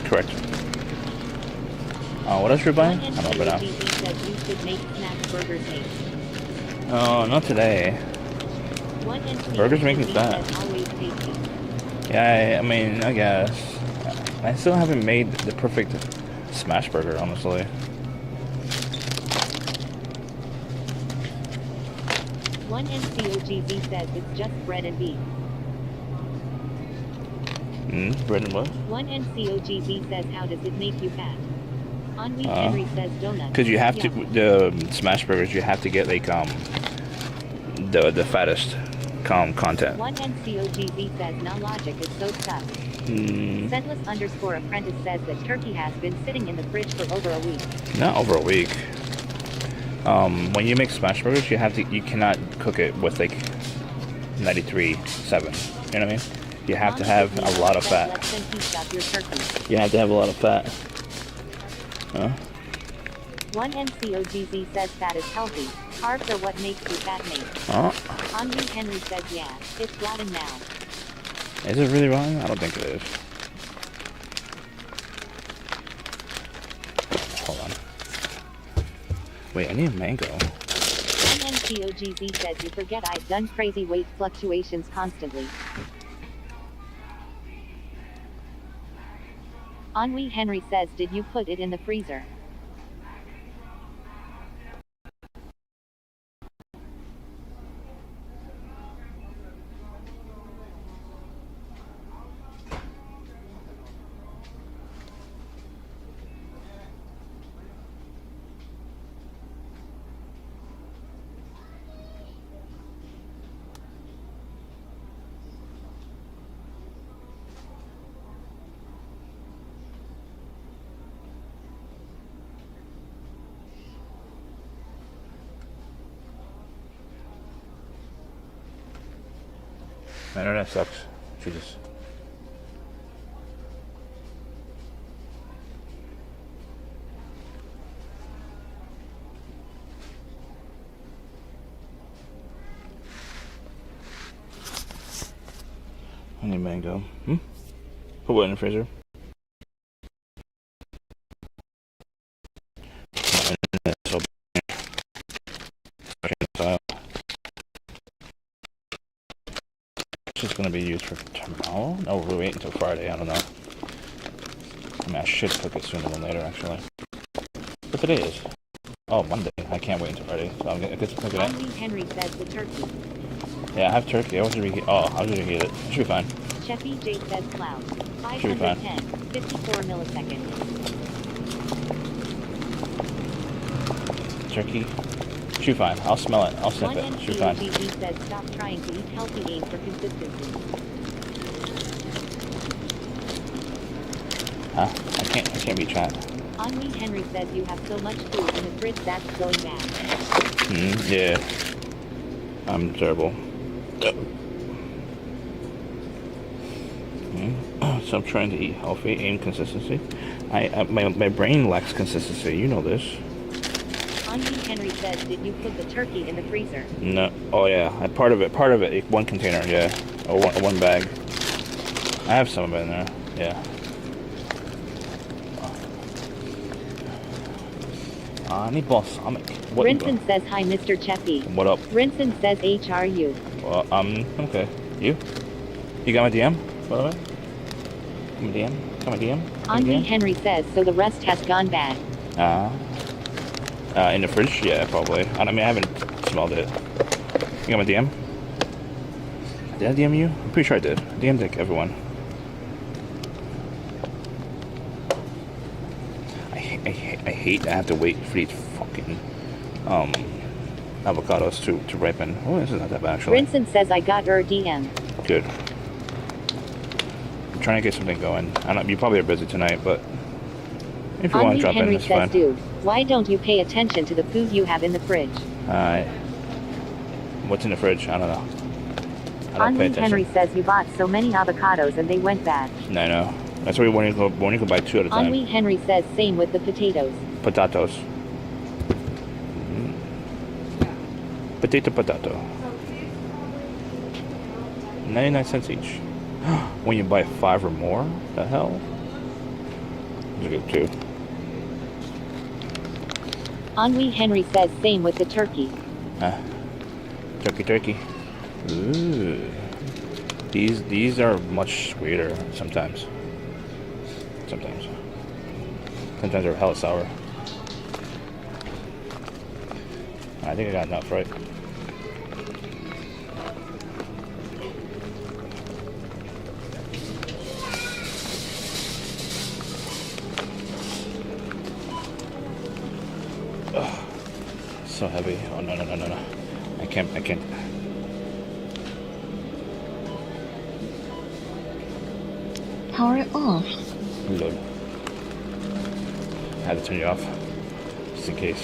Correct. What else you're buying? I don't know about now. Says you should make snack burgers mate. Oh, not today. Burgers make me fat. Yeah, I mean, I guess. I still haven't made the perfect smash burger, honestly. One NCOGZ says it's just bread and beef. Bread and what? One NCOGZ says how does it make you fat? On me, Henry says donuts. Because you have to, the smash burgers, you have to get like the fattest content. One NCOGZ says no logic is so tough. Scentless_apprentice says that turkey has been sitting in the fridge for over a week. Not over a week. When you make smash burgers, you cannot cook it with like 93.7. You know what I mean? You have to have a lot of fat. You have to have a lot of fat. One NCOGZ says fat is healthy. Carbs are what makes you fat, mate. On me, Henry says yeah, it's rotten now. Is it really rotten? I don't think it is. Hold on. Wait, I need a mango. One NCOGZ says you forget I've done crazy weight fluctuations constantly. Henry Henry says did you put it in the freezer? My internet sucks. Jesus. I need mango. Put what in the freezer? So it's just gonna be used for tomorrow? No, we'll wait until Friday. I don't know. I mean, I should cook it sooner than later, actually. But today is. Oh, Monday. I can't wait until Friday, so I'm gonna get some cooking. Henry says the turkey. Yeah, I have turkey. I was reheat. Oh, I was reheat it. It should be fine. Cheffy J says cloud. Should be fine. 510, 54 milliseconds. Turkey. Should be fine. I'll smell it. I'll sniff it. Should be fine. NCOGZ says stop trying to eat healthy, aim for consistency. Huh? I can't be trying. Henry Henry says you have so much food in the fridge that's going bad. Yeah. I'm terrible. So I'm trying to eat healthy, aim consistency. My brain lacks consistency. You know this. Henry says, did you put the turkey in the freezer? No. Oh yeah. Part of it. One container. Yeah. Or one bag. I have some of it in there. Yeah. Rinson says, hi, Mr. Cheffy. What up? Rinson says, HRU. Well, okay. You got my DM, by the way? Got my DM? Henry says, so the rest has gone bad. In the fridge? Yeah, probably. I mean, I haven't smelled it. You got my DM? Did I DM you? I'm pretty sure I did. I DM'd like everyone. I hate that I have to wait for these fucking avocados to ripen. Oh, this is not that bad actually. Rinson says I got her DM. Good. I'm trying to get something going. I don't. You probably are busy tonight, but if you want to drop Henry in, it's says, fine. dude, why don't you pay attention to the food you have in the fridge? What's in the fridge? I don't know. I don't pay attention. Henry says you bought so many avocados and they went bad. I know. That's why when you go buy 2 at a time. Henry says same with the potatoes. Potatoes. Potato. 99 cents each. When you buy 5 or more? The hell? Those are good too. Henry says same with the turkey. Turkey. Ooh. These are much sweeter sometimes. Sometimes they're hella sour. I think I got enough, right? Ugh. So heavy. Oh no. I can't. Power off. Load. I had to turn you off just in case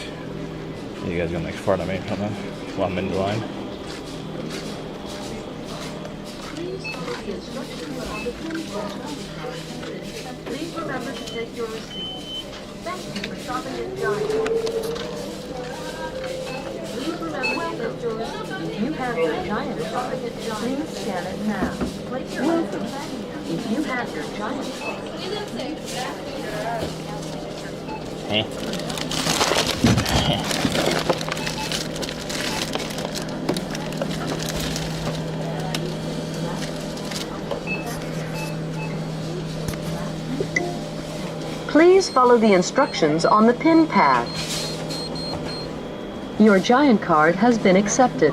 you guys gonna fart on me or something while I'm in the line. Please remember to take your receipt. Thank you for shopping at Giant. Please remember to take your receipt. If you have your Giant card, please scan it now. Place your welcome. If you have your Giant card. Please follow the instructions on the pin pad. Your Giant card has been accepted.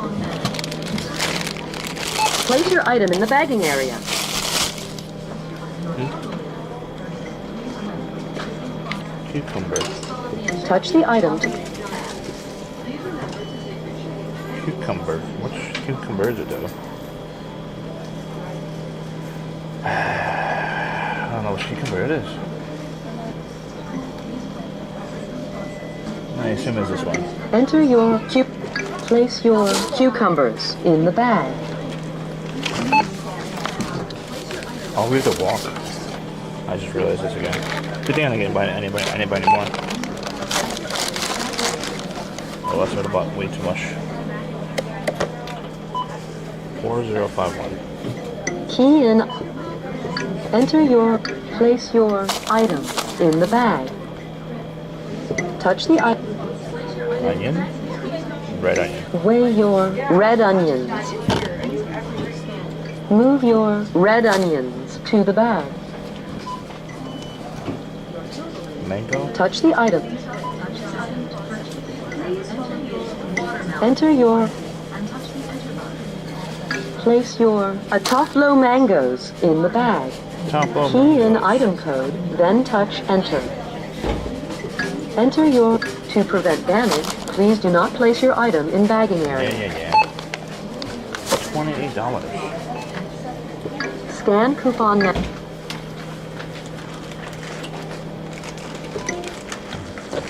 Place your item in the bagging area. Cucumber. Touch the item to... Cucumber. Which cucumber is it though? I don't know which cucumber it is. I assume it's this one. Enter your Place your cucumbers in the bag. Oh, we have to walk. I just realized this again. Good thing I didn't buy anybody anymore. Oh, that's what I bought way too much. 4051. Key in Place your item in the bag. Touch the item. Onion? Red onion. Weigh your red onions. Move your red onions to the bag. Mango? Touch the item. Enter your. Place your Atoflo mangoes in the bag. Key in item code, then touch enter. Enter your. To prevent damage, please do not place your item in bagging area. Yeah. $28. Scan coupon now.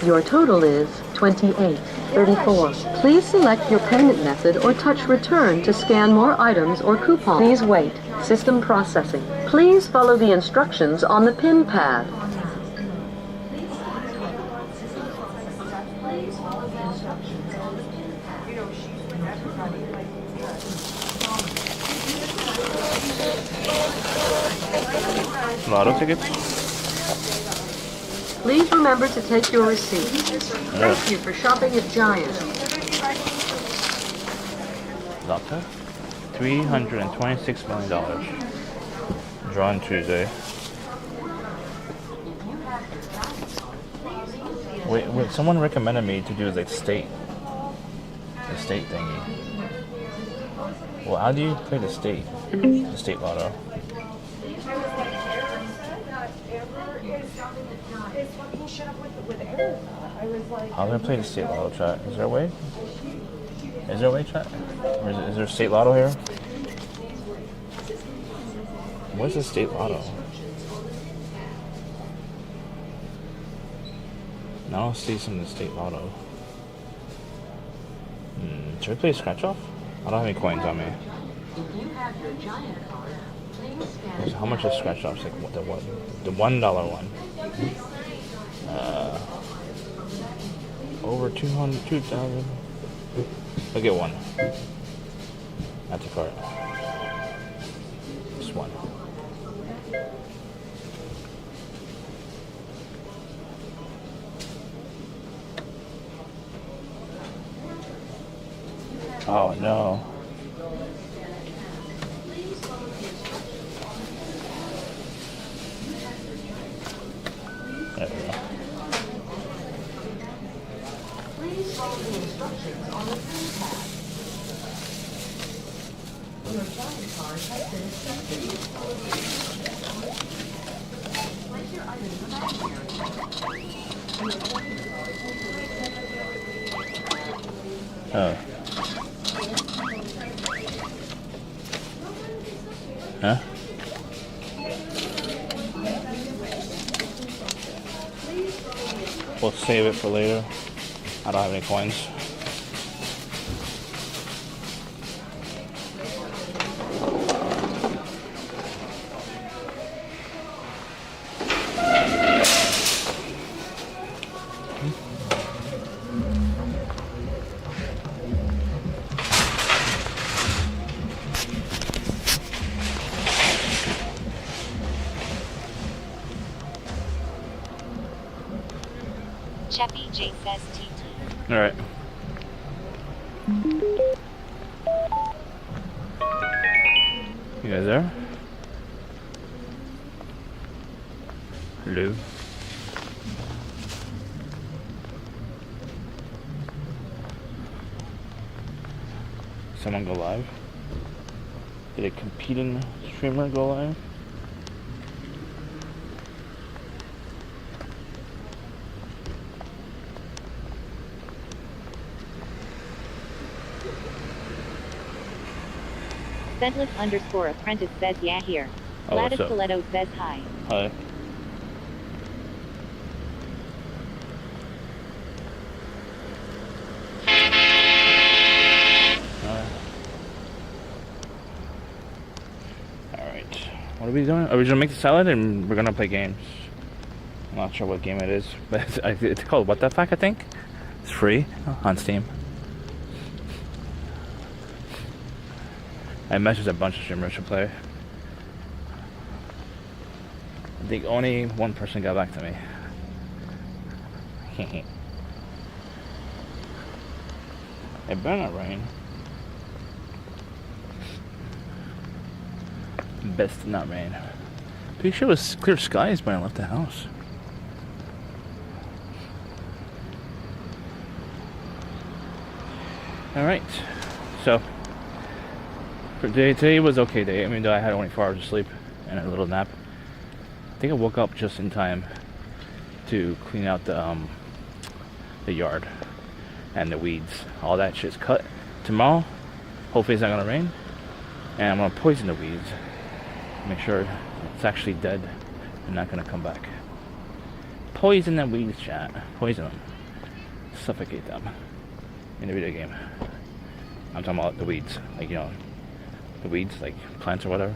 Your total is $28.34. Please select your payment method or touch return to scan more items or coupons. Please wait. System processing. Please follow the instructions on the pin pad. Lotto tickets? Please remember to take your receipt. Thank you for shopping at Giant. Lotto? $326 million. Drawn Tuesday. Wait, someone recommended me to do like the state thingy. Well, how do you play the state lotto? How do I play the state lotto, chat? Is there a way? Is there a way, chat? Or is there state lotto here? What's the state lotto? Now I'll see some of the state lotto. Should I play scratch off? I don't have any coins on me. So how much is scratch off? Like the $1 one. Over 2,000. I'll get one. That's a card. Just one. Oh no. There we go. Please follow the instructions on the pin pad. Your Giant card has been accepted. Place your item in the bag area. Oh. Huh? We'll save it for later. I don't have any coins. Chappie J says TT. Alright. You guys there? Hello? Someone go live? Did a competing streamer go live? Scentless_apprentice says yeah here. Oh, what's Gladys up? Coletto says hi. Hi. Alright. What are we doing? Are we gonna make the salad and we're gonna play games? I'm not sure what game it is, but it's called What the Fuck, I think? It's free on Steam. I messaged a bunch of streamers to play. I think only one person got back to me. It better not rain. Best not rain. Pretty sure it was clear skies when I left the house. Alright, so for today was okay day. I mean, though I had only 4 hours of sleep and a little nap. I think I woke up just in time to clean out the yard and the weeds. All that shit's cut. Tomorrow, hopefully it's not gonna rain, and I'm gonna poison the weeds. Make sure it's actually dead and not gonna come back. Poison the weeds, chat. Poison them. Suffocate them. In the video game. I'm talking about the weeds. Like, you know, the weeds, like plants or whatever.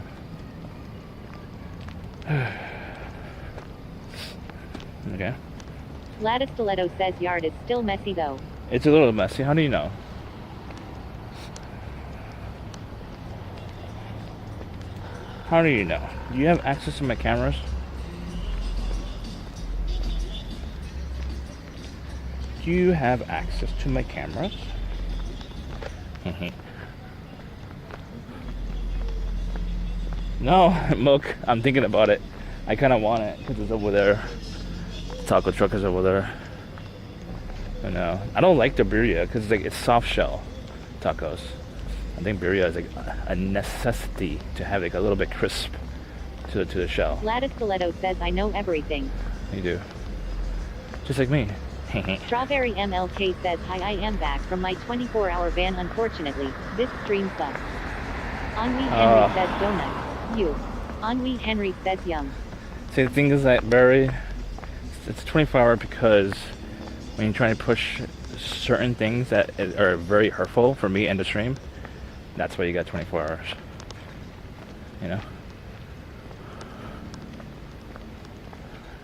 Okay. Lattice Stiletto says yard is still messy though. It's a little messy. How do you know? How do you know? Do you have access to my cameras? Do you have access to my cameras? No, Mook, I'm thinking about it. I kind of want it because it's over there. The taco truck is over there. I know. I don't like the birria because it's soft shell tacos. I think birria is like a necessity to have like a little bit crisp to the shell. Lattice Stiletto says I know everything. You do. Just like me. Strawberry MLK says hi, I am back from my 24-hour ban. Unfortunately, this stream sucks. Ennui Henry says donuts. You. Ennui Henry says yum. See, the thing is that Barry, it's 24-hour because when you're trying to push certain things that are very hurtful for me and the stream, that's why you got 24 hours. You know?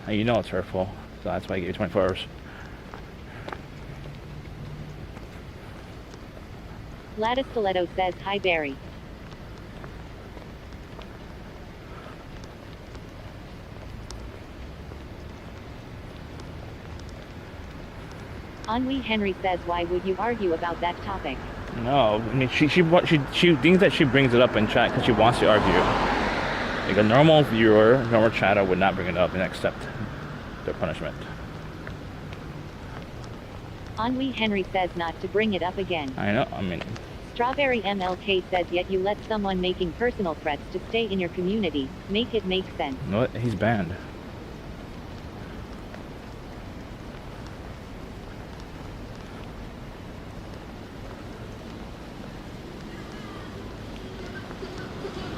And you know it's hurtful, so that's why I give you 24 hours. Lattice Stiletto says hi, Barry. Ennui Henry says why would you argue about that topic? No, I mean she thinks that she brings it up in chat because she wants to argue. Like a normal viewer, normal chatter would not bring it up and accept their punishment. Ennui Henry says not to bring it up again. I know, I mean... Strawberry MLK says yet you let someone making personal threats to stay in your community. Make it make sense. You know what? He's banned.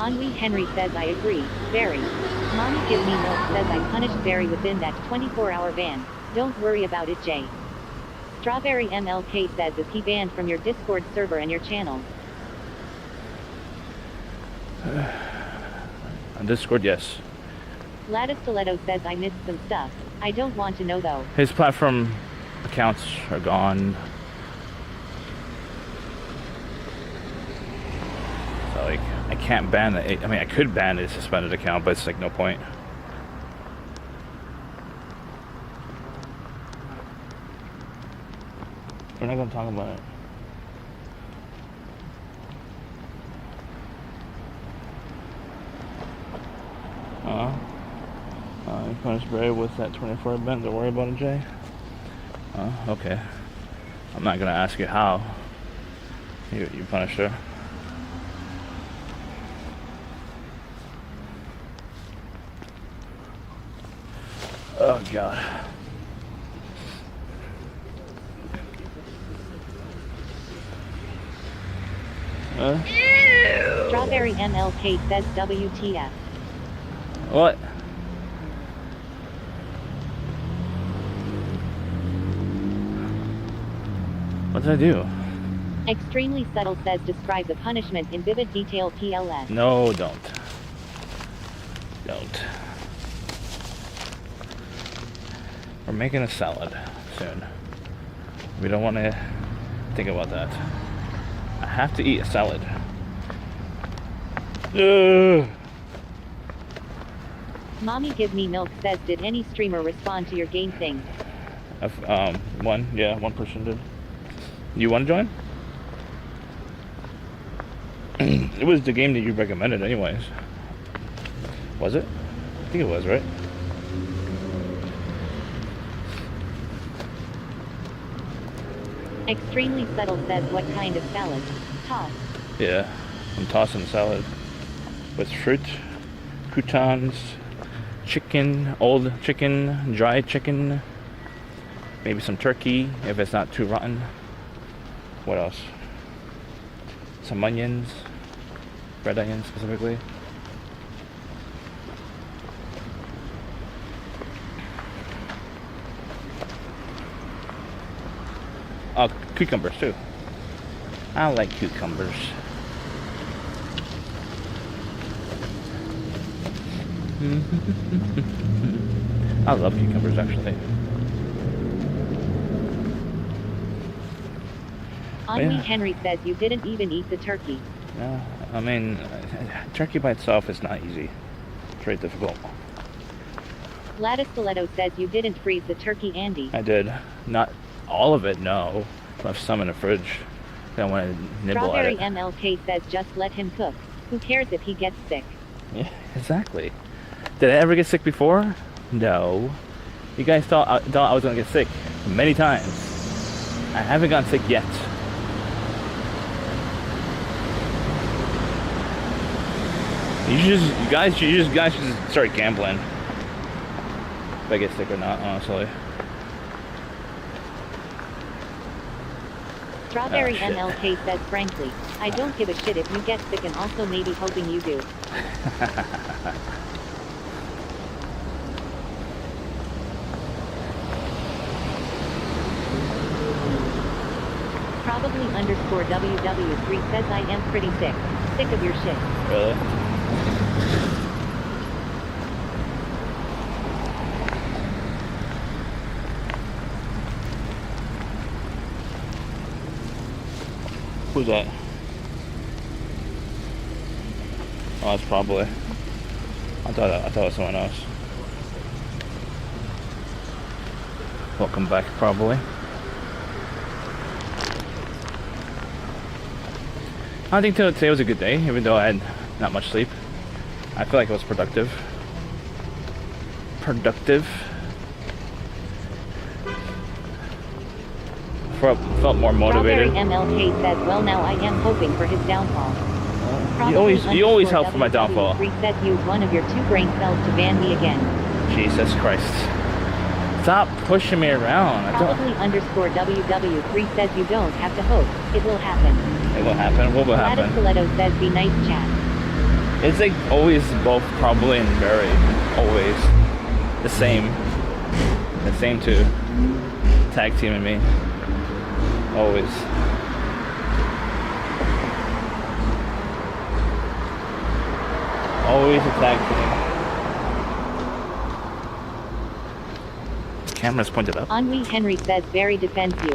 Ennui Henry says I agree. Barry. Mommy Give Me Milk says I punished Barry within that 24-hour ban. Don't worry about it, Jay. Strawberry MLK says is he banned from your Discord server and your channel? On Discord, yes. Lattice Stiletto says I missed some stuff. I don't want to know though. His platform accounts are gone. So like, I can't ban it. I mean, I could ban his suspended account, but it's like no point. We're not gonna talk about it. You punished Barry with that 24 ban. Don't worry about it, Jay. Okay. I'm not gonna ask you how you punished her. Oh God. Strawberry MLK says WTF. What? What did I do? Extremely Subtle says describe the punishment in vivid detail PLS. No, don't. Don't. We're making a salad soon. We don't want to think about that. I have to eat a salad. Mommy Give Me Milk says, did any streamer respond to your game thing? One person did. You want to join? It was the game that you recommended anyways. Was it? I think it was, right? Extremely Subtle says, what kind of salad? Toss. Yeah, I'm tossing salad with fruit, croutons, chicken, old chicken, dry chicken, maybe some turkey if it's not too rotten. What else? Some onions, red onions specifically. Oh, cucumbers too. I like cucumbers. I love cucumbers actually. Henry Yeah. Henry says you didn't even eat the turkey. No, I mean, turkey by itself is not easy. It's very difficult. Gladys Stiletto says you didn't freeze the turkey, Andy. I did. Not all of it, no. I left some in the fridge. I don't want to nibble at Strawberry it. MLK says just let him cook. Who cares if he gets sick? Yeah, exactly. Did I ever get sick before? No. You guys thought I was going to get sick many times. I haven't gotten sick yet. You guys should just start gambling. If I get sick or not, honestly. Strawberry Oh, shit. MLK says frankly, I don't give a shit if you get sick and also maybe hoping you do. Probably underscore WW3 says I am pretty sick. Sick of your shit. Really? Who's that? Oh, that's probably. I thought it was someone else. Welcome back, probably. I think today was a good day, even though I had not much sleep. I feel like it was productive. Felt more motivated. Strawberry MLK says, well now I am hoping for his downfall. You always help for my downfall. WW3 says use one of your 2 brain cells to ban me again. Jesus Christ. Stop pushing me around. I don't. Probably underscore WW3 says you don't have to hope. It will happen. It will happen. What will Gladys happen? Stiletto says be nice chat. It's like always both probably and very. Always. The same. The same two. Tag teaming me. Always. Always a tag team. Camera's pointed up. Henri Henry says Barry defends you.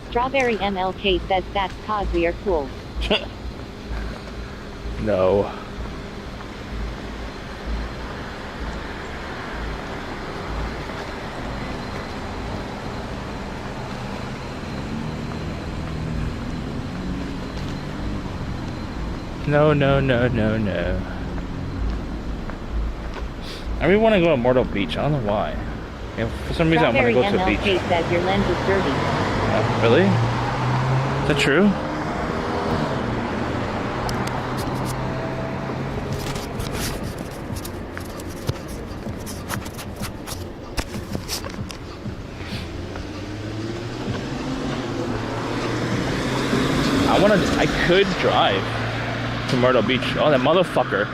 Strawberry MLK says that's cause we are cool. No. No. I really want to go to Myrtle Beach. I don't know why. For some reason, I want to Strawberry go to the MLK beach. says your lens is dirty. Really? Is that true? I could drive to Myrtle Beach. Oh, that motherfucker.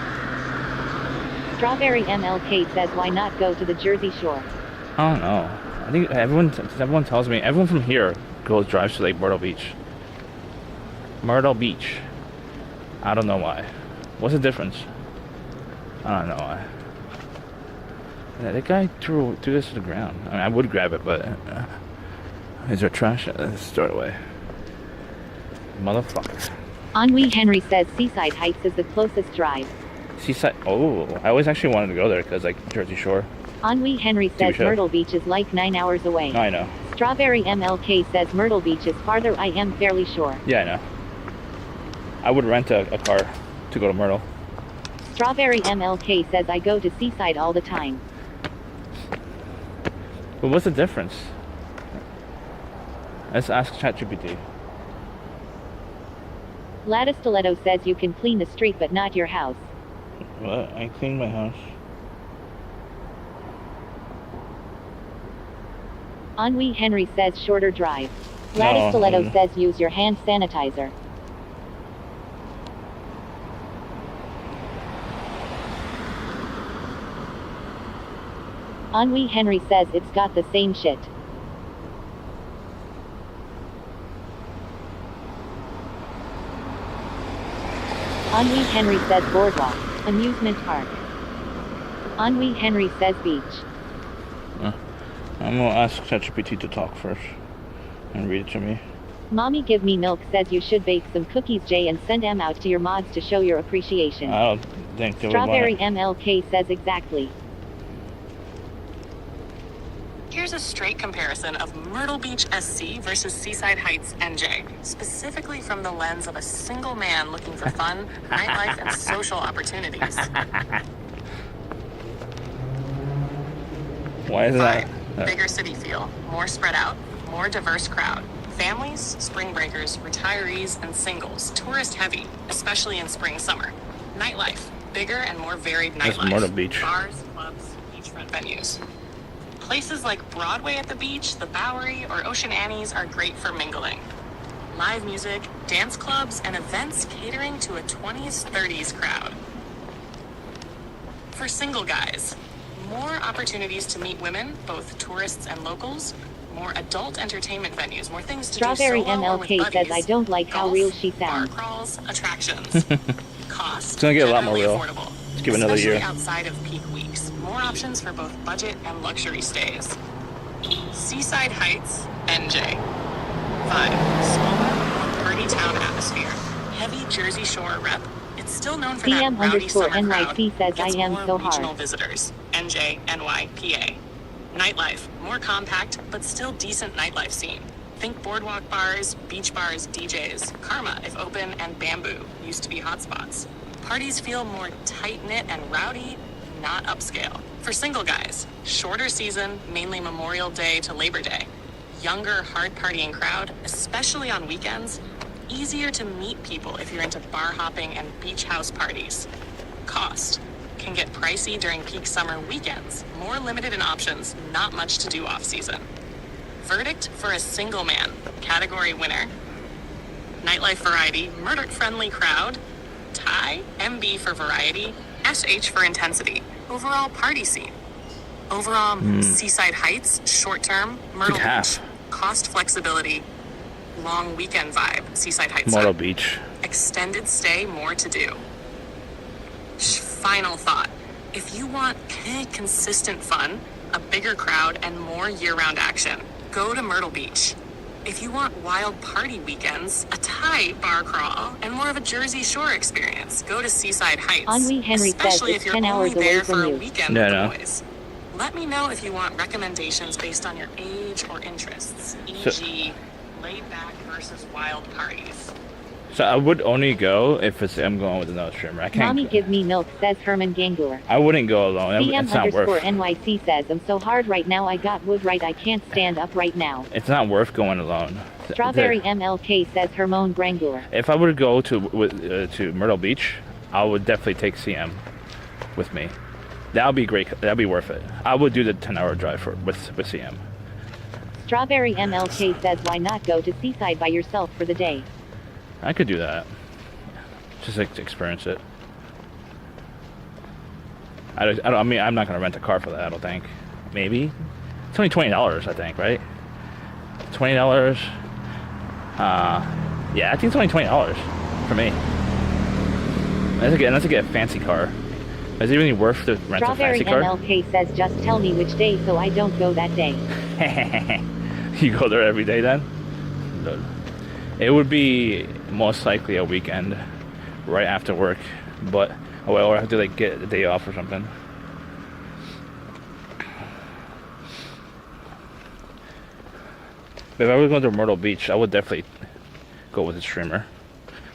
Strawberry MLK says why not go to the Jersey Shore? I don't know. I think everyone tells me, everyone from here drives to like Myrtle Beach. Myrtle Beach. I don't know why. What's the difference? I don't know why. Yeah, that guy threw this to the ground. I mean, I would grab it, but is there trash? Let's throw it away. Motherfucker. Henri Henry says Seaside Heights is the closest drive. Seaside. Oh, I always actually wanted to go there because like Jersey Shore. Ennui Henry says show. Myrtle Beach is like 9 hours away. No, I know. Strawberry MLK says Myrtle Beach is farther. I am fairly sure. Yeah, I know. I would rent a car to go to Myrtle. Strawberry MLK says I go to Seaside all the time. But what's the difference? Let's ask ChatGPT. Lattice Stiletto says you can clean the street but not your house. What? I cleaned my house. Ennui Henry says shorter drive. Lattice Stiletto says use your hand sanitizer. Ennui Henry says it's got the same shit. Ennui Henry says boardwalk, amusement park. Ennui Henry says beach. I'm gonna ask ChatGPT to talk first and read it to me. Mommy Give Me Milk says you should bake some cookies, Jay, and send them out to your mods to show your appreciation. I don't think they would want Strawberry it. MLK says exactly. Here's a straight comparison of Myrtle Beach SC versus Seaside Heights NJ, specifically from the lens of a single man looking for fun, nightlife, and social opportunities. Why is that? Bigger city feel, more spread out, more diverse crowd. Families, spring breakers, retirees, and singles. Tourist heavy, especially in spring, summer. Nightlife, bigger and more varied That's nightlife. Myrtle Beach. Bars, clubs, beachfront venues. Places like Broadway at the beach, the Bowery, or Ocean Annie's are great for mingling. Live music, dance clubs, and events catering to a 20s, 30s crowd. For single guys, more opportunities to meet women, both tourists and locals, more adult entertainment venues, more things to Strawberry do solo or with MLK buddies, says I don't like how golf, real she bar sounds. crawls, attractions. Cost. It's gonna get a lot more generally real. affordable, Let's give it another especially year. outside of peak weeks. More options for both budget and luxury stays. Seaside Heights, NJ. Vibe. Smaller, more party town atmosphere. Heavy Jersey Shore rep. It's still known for that rowdy summer crowd. CM_NYC says I Gets am more so regional hard. visitors. NJ, NY, PA. Nightlife. More compact, but still decent nightlife scene. Think boardwalk bars, beach bars, DJs. Karma, if open, and Bamboo used to be hotspots. Parties feel more tight-knit and rowdy, not upscale. For single guys, shorter season, mainly Memorial Day to Labor Day. Younger, hard partying crowd, especially on weekends. Easier to meet people if you're into bar hopping and beach house parties. Cost can get pricey during peak summer weekends. More limited in options, not much to do off season. Verdict for a single man, category winner. Nightlife variety, murder-friendly crowd. Tie, MB for variety, SH for intensity. Overall party scene. Overall, Seaside Heights, short-term, Myrtle Beach. half. Cost flexibility, long weekend vibe, Seaside Heights. Myrtle side. Beach. Extended stay, more to do. Final thought. If you want consistent fun, a bigger crowd, and more year-round action, go to Myrtle Beach. If you want wild party weekends, a Thai bar crawl, and more of a Jersey Shore experience, go to Seaside Heights. Ennui Henry says especially it's if you're 10 only hours away there from for a you. weekend Yeah, with I know. the boys. Let me know if you want recommendations based on your age or interests, e.g. laid back versus wild parties. So I would only go if I'm going with another streamer. I can't. Mommy Give Me Milk says Herman Gangler. I wouldn't go alone. It's not worth. CM_NYC says I'm so hard right now I got wood right I can't stand up right now. It's not worth going alone. Strawberry MLK says Hermone Grangler. If I were to go to Myrtle Beach, I would definitely take CM with me. That would be great. That'd be worth it. I would do the 10-hour drive with CM. Strawberry MLK says why not go to Seaside by yourself for the day? I could do that. Just like to experience it. I mean, I'm not gonna rent a car for that. I don't think. Maybe. It's only $20, I think, right? $20. Yeah, I think it's only $20 for me. That's to get a fancy car. Is it really worth to rent Strawberry a fancy car? MLK says just tell me which day so I don't go that day. You go there every day then? No. It would be most likely a weekend right after work, but or I have to like get a day off or something. But if I was going to Myrtle Beach, I would definitely go with a streamer,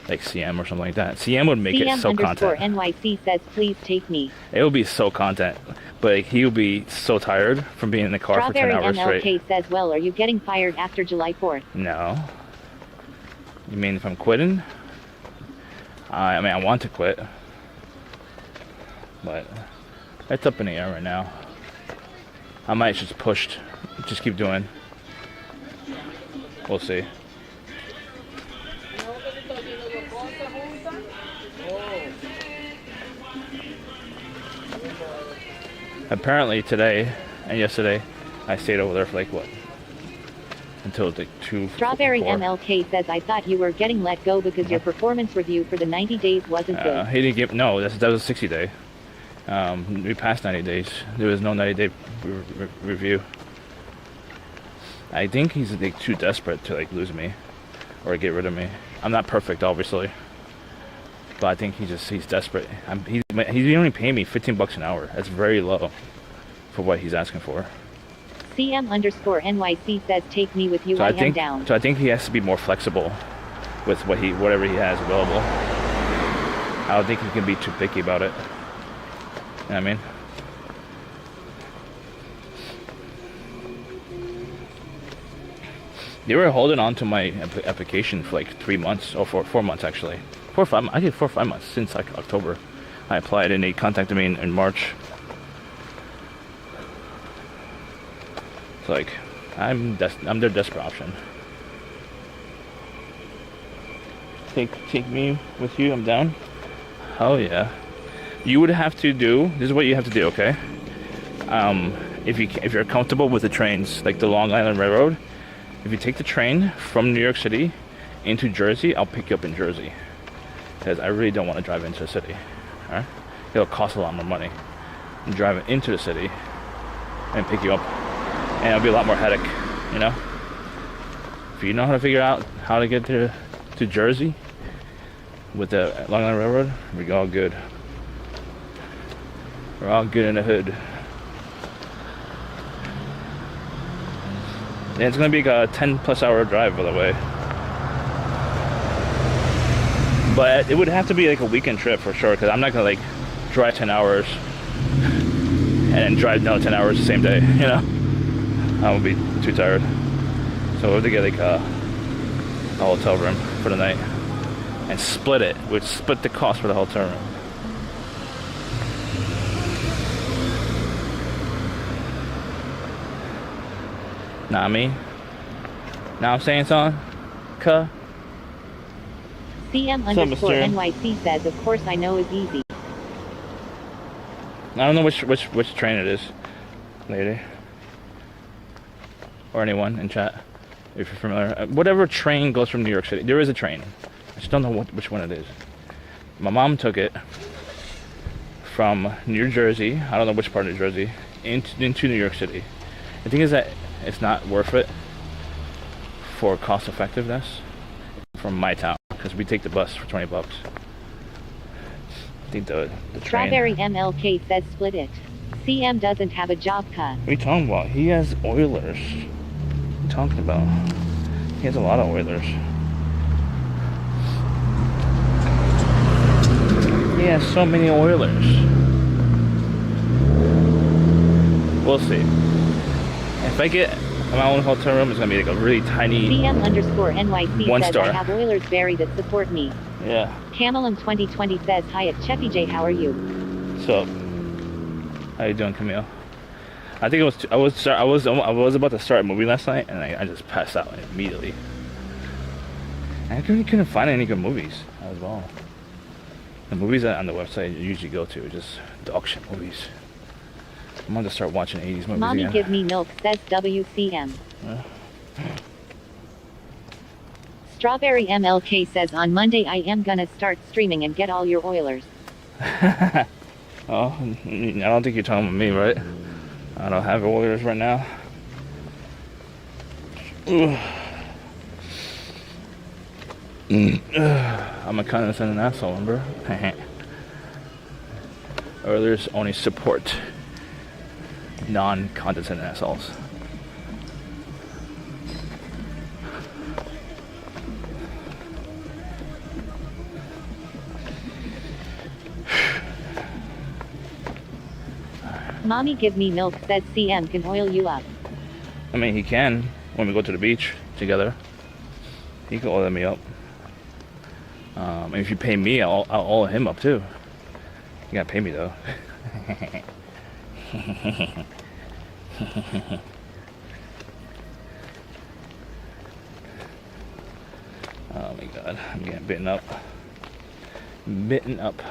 like CM or something like that. CM would make it so content. CM_NYC says, please take me. It would be so content, but like, he would be so tired from being in the car Strawberry for 10 hours MLK straight. says, well, are you getting fired after July 4th? No. You mean if I'm quitting? I mean, I want to quit, but it's up in the air right now. I might just just keep doing. We'll see. Apparently today and yesterday, I stayed over there for like what? Until like 2. Strawberry 4. MLK says, I thought you were getting let go because your performance review for the 90 days wasn't good. He didn't give, no, that was a 60 day. We passed 90 days. There was no 90 day review. I think he's like too desperate to like lose me or get rid of me. I'm not perfect, obviously, but I think he's desperate. He's only paying me $15 an hour. That's very low for what he's asking for. CM_NYC says, take me with you, So I am down. So I think he has to be more flexible with whatever he has available. I don't think he can be too picky about it. You know what I mean? They were holding on to my application for like 3 months, or 4 months actually. 4 or 5 months. I did 4 or 5 months since like October. I applied and they contacted me in March. It's like, I'm their desperate option. Take me with you, I'm down. Oh yeah. You would have to do, this is what you have to do, okay? If you're comfortable with the trains, like the Long Island Railroad, if you take the train from New York City into Jersey, I'll pick you up in Jersey. Because I really don't want to drive into the city. Alright? It'll cost a lot more money. I'm driving into the city and pick you up. And it'll be a lot more headache, you know? If you know how to figure out how to get to Jersey with the Long Island Railroad, we're all good. We're all good in the hood. And it's gonna be like a 10+ hour drive, by the way. But it would have to be like a weekend trip for sure, because I'm not gonna like drive 10 hours and then drive down 10 hours the same day, you know? I would be too tired. So we have to get like a hotel room for the night and split it. We'd split the cost for the hotel room. Nah, me. Now I'm saying something? Cuh. CM_NYC says, of course I know is easy. I don't know which train it is, lady. Or anyone in chat, if you're familiar. Whatever train goes from New York City. There is a train. I just don't know which one it is. My mom took it from New Jersey, I don't know which part of New Jersey, into New York City. The thing is that it's not worth it for cost effectiveness from my town, because we take the bus for $20. I think the train. Strawberry MLK says, split it. CM doesn't have a job cut. What are you talking about? He has Oilers. What are you talking about? He has a lot of Oilers. He has so many Oilers. We'll see. If I get my own hotel room, it's gonna be like a really tiny CM_NYC one says, star. I have Oilers Barry that support me. Yeah. Camelum 2020 says, hi at Cheffy J, how are you? So, how you doing, Camille? I think I was about to start a movie last night, and I just passed out immediately. I really couldn't find any good movies as well. The movies that on the website you usually go to are just dog shit movies. I'm going to start watching 80s movies Mommy again. give me milk, says WCM. Strawberry MLK says, on Monday I am gonna start streaming and get all your Oilers. Oh, I don't think you're talking about me, right? I don't have Oilers right now. I'm a condescending asshole, remember? Oilers only support non-condescending assholes. Mommy give me milk says CM can oil you up. I mean, he can when we go to the beach together. He can oil me up. And if you pay me, I'll oil him up too. You gotta pay me though. Oh my god, I'm getting bitten up. Bitten up.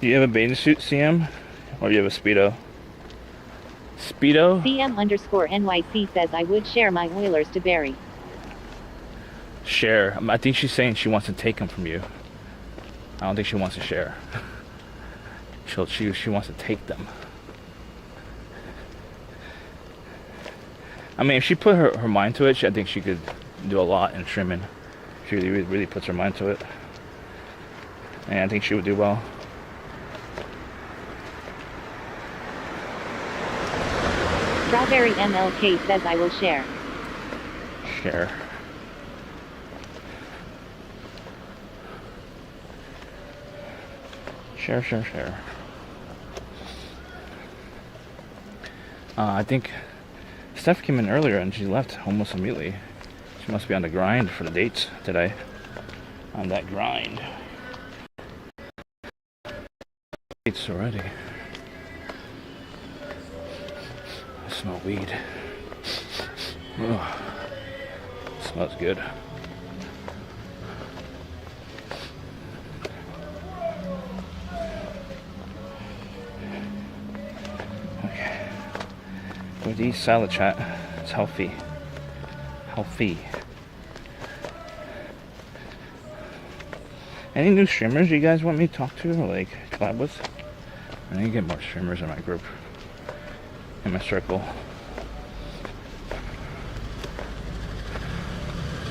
Do you have a bathing suit, CM? Or do you have a Speedo? Speedo? CM_NYC says I would share my Oilers to Barry. Share. I think she's saying she wants to take them from you. I don't think she wants to share. She wants to take them. I mean, if she put her mind to it, I think she could do a lot in trimming. She really puts her mind to it. And I think she would do well. Strawberry MLK says I will share. Share. Share. I think Steph came in earlier and she left almost immediately. She must be on the grind for the dates today. On that grind. Dates already. I smell weed. Ugh. Smells good. Okay. With these salad chat, it's healthy. Healthy. Any new streamers you guys want me to talk to or like collab with? I need to get more streamers in my group. In my circle.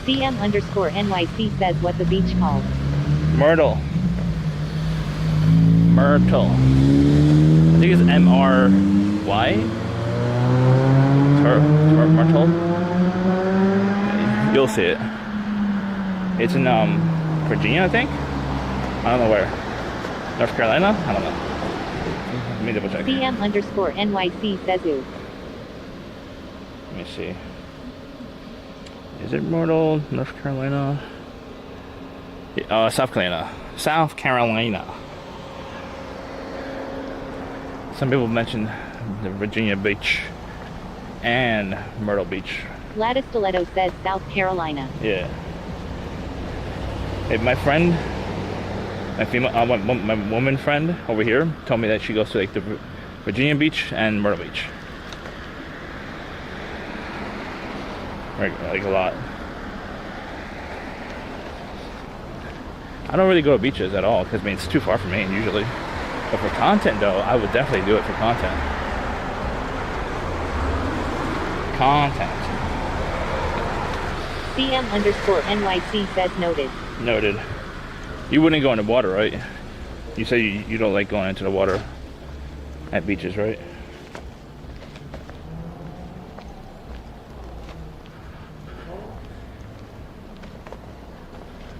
CM_NYC says what the beach called. Myrtle. I think it's MRY. Myrtle. You'll see it. It's in Virginia, I think. I don't know where. North Carolina? I don't know. Let me double check. CM_NYC says ooh. Let me see. Is it Myrtle, North Carolina? South Carolina. South Carolina. Some people mentioned the Virginia Beach and Myrtle Beach. Gladys Stiletto says South Carolina. Yeah. Hey, my friend, my woman friend over here told me that she goes to like the Virginia Beach and Myrtle Beach. Like a lot. I don't really go to beaches at all because I mean it's too far for me usually. But for content though, I would definitely do it for content. CM_NYC says noted. Noted. You wouldn't go in the water, right? You say you don't like going into the water at beaches, right?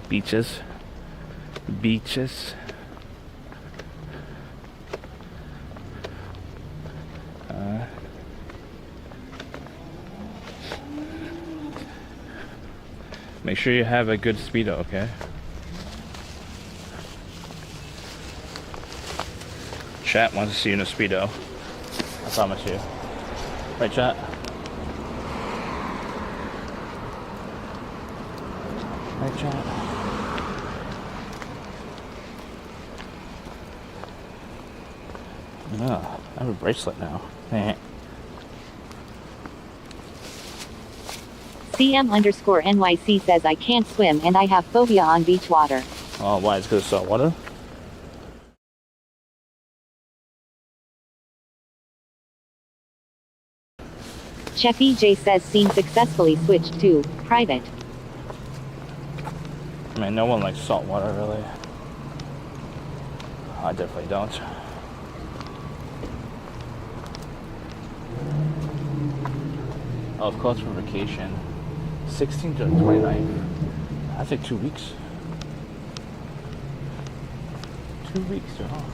Beaches. Make sure you have a good Speedo, okay? Chat wants to see you in a Speedo. I promise you. Right, chat? Right, chat? Oh, I have a bracelet now. CM_NYC says I can't swim and I have phobia on beach water. Oh, why? It's because of salt water? Chef EJ says scene successfully switched to private. I mean, no one likes salt water, really. I definitely don't. Oh, of course, for vacation. 16th to 29th. That's like 2 weeks. 2 weeks they're off.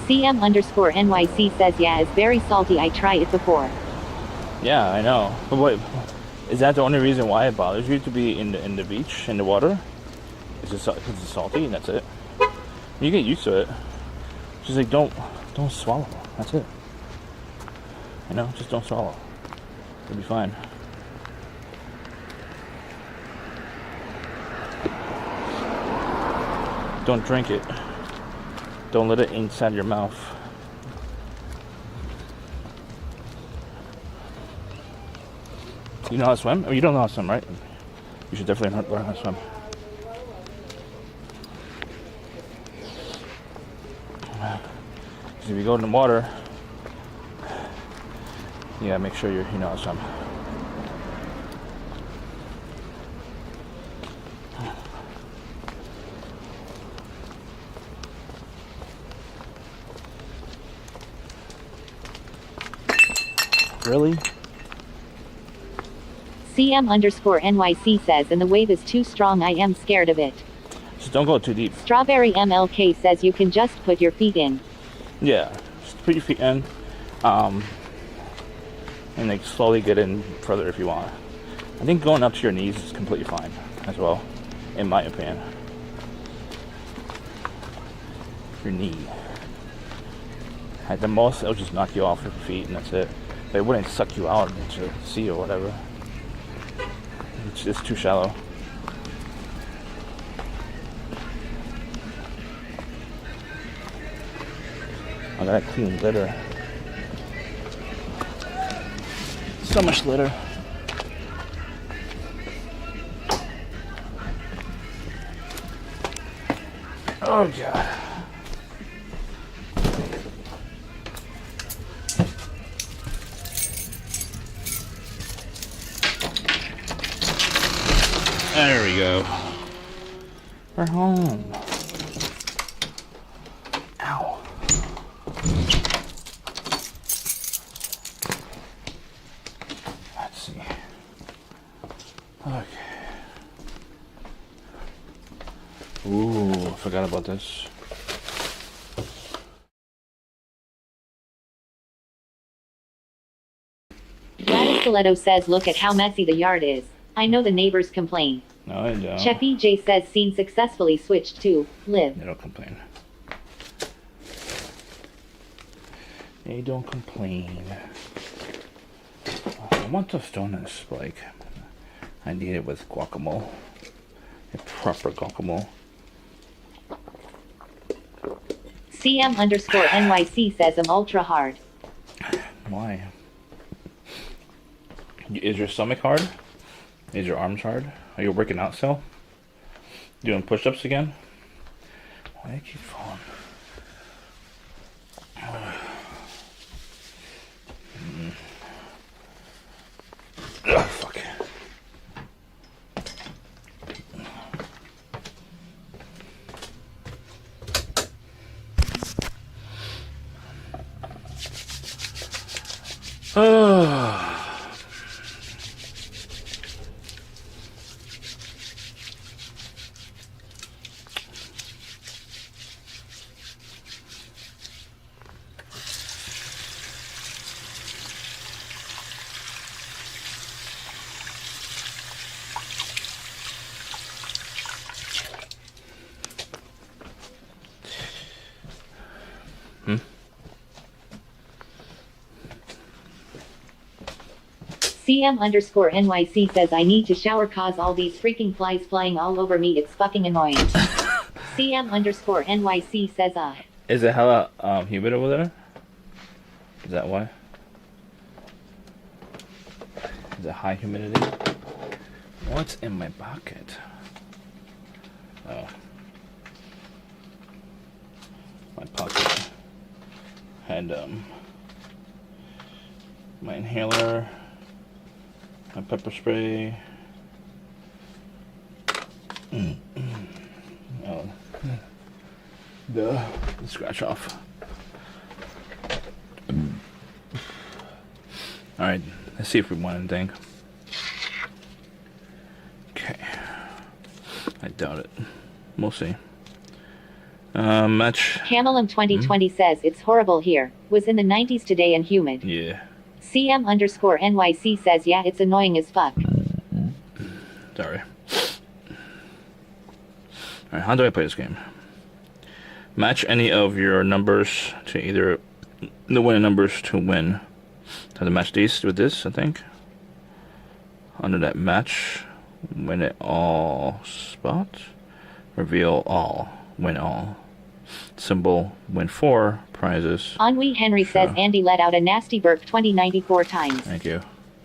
CM_NYC says, yeah, it's very salty. I tried it before. Yeah, I know. But wait, is that the only reason why it bothers you to be in the beach, in the water? It's just because it's salty and that's it. You get used to it. Just like don't swallow. That's it. You know, just don't swallow. You'll be fine. Don't drink it. Don't let it inside your mouth. You know how to swim? Oh, you don't know how to swim, right? You should definitely learn how to swim. Because if you go in the water, yeah, make sure you know how to swim. Really? CM_NYC says, and the wave is too strong. I am scared of it. Just don't go too deep. Strawberry MLK says you can just put your feet in. Yeah, just put your feet in, and like slowly get in further if you want. I think going up to your knees is completely fine as well, in my opinion. Your knee. At the most, it'll just knock you off your feet and that's it. But it wouldn't suck you out into the sea or whatever. It's too shallow. I gotta clean litter. So much litter. Oh god. There we go. We're home. Ow. Let's see. Okay. Ooh, I forgot about this. Gladys Stiletto says, look at how messy the yard is. I know the neighbors complain. No, I don't. Cheppy J says, scene successfully switched to live. They don't complain. They don't complain. I want those donuts, like, I need it with guacamole. A proper guacamole. CM_NYC says, I'm ultra hard. Why? Is your stomach hard? Is your arms hard? Are you working out still? Doing push-ups again? Why do I keep falling? Ugh, fuck. CM_NYC says, I need to shower cause all these freaking flies flying all over me. It's fucking annoying. CM_NYC says, Is it hella humid over there? Is that why? Is it high humidity? What's in my pocket? Oh. My pocket had my inhaler, my pepper spray. Oh, the scratch off. All right, let's see if we want anything. Okay, I doubt it. We'll see. Match. Camelum 2020 says it's horrible here. Was in the 90s today and humid. Yeah. CM_NYC says yeah, it's annoying as fuck. Sorry. Alright, how do I play this game? Match any of your numbers to either the winning numbers to win. Have to match these with this, I think. Under that match, win it all spot. Reveal all. Win all. Symbol, win 4 prizes. Ennui Henry says Andy let out a nasty burp 2094 times. Thank you.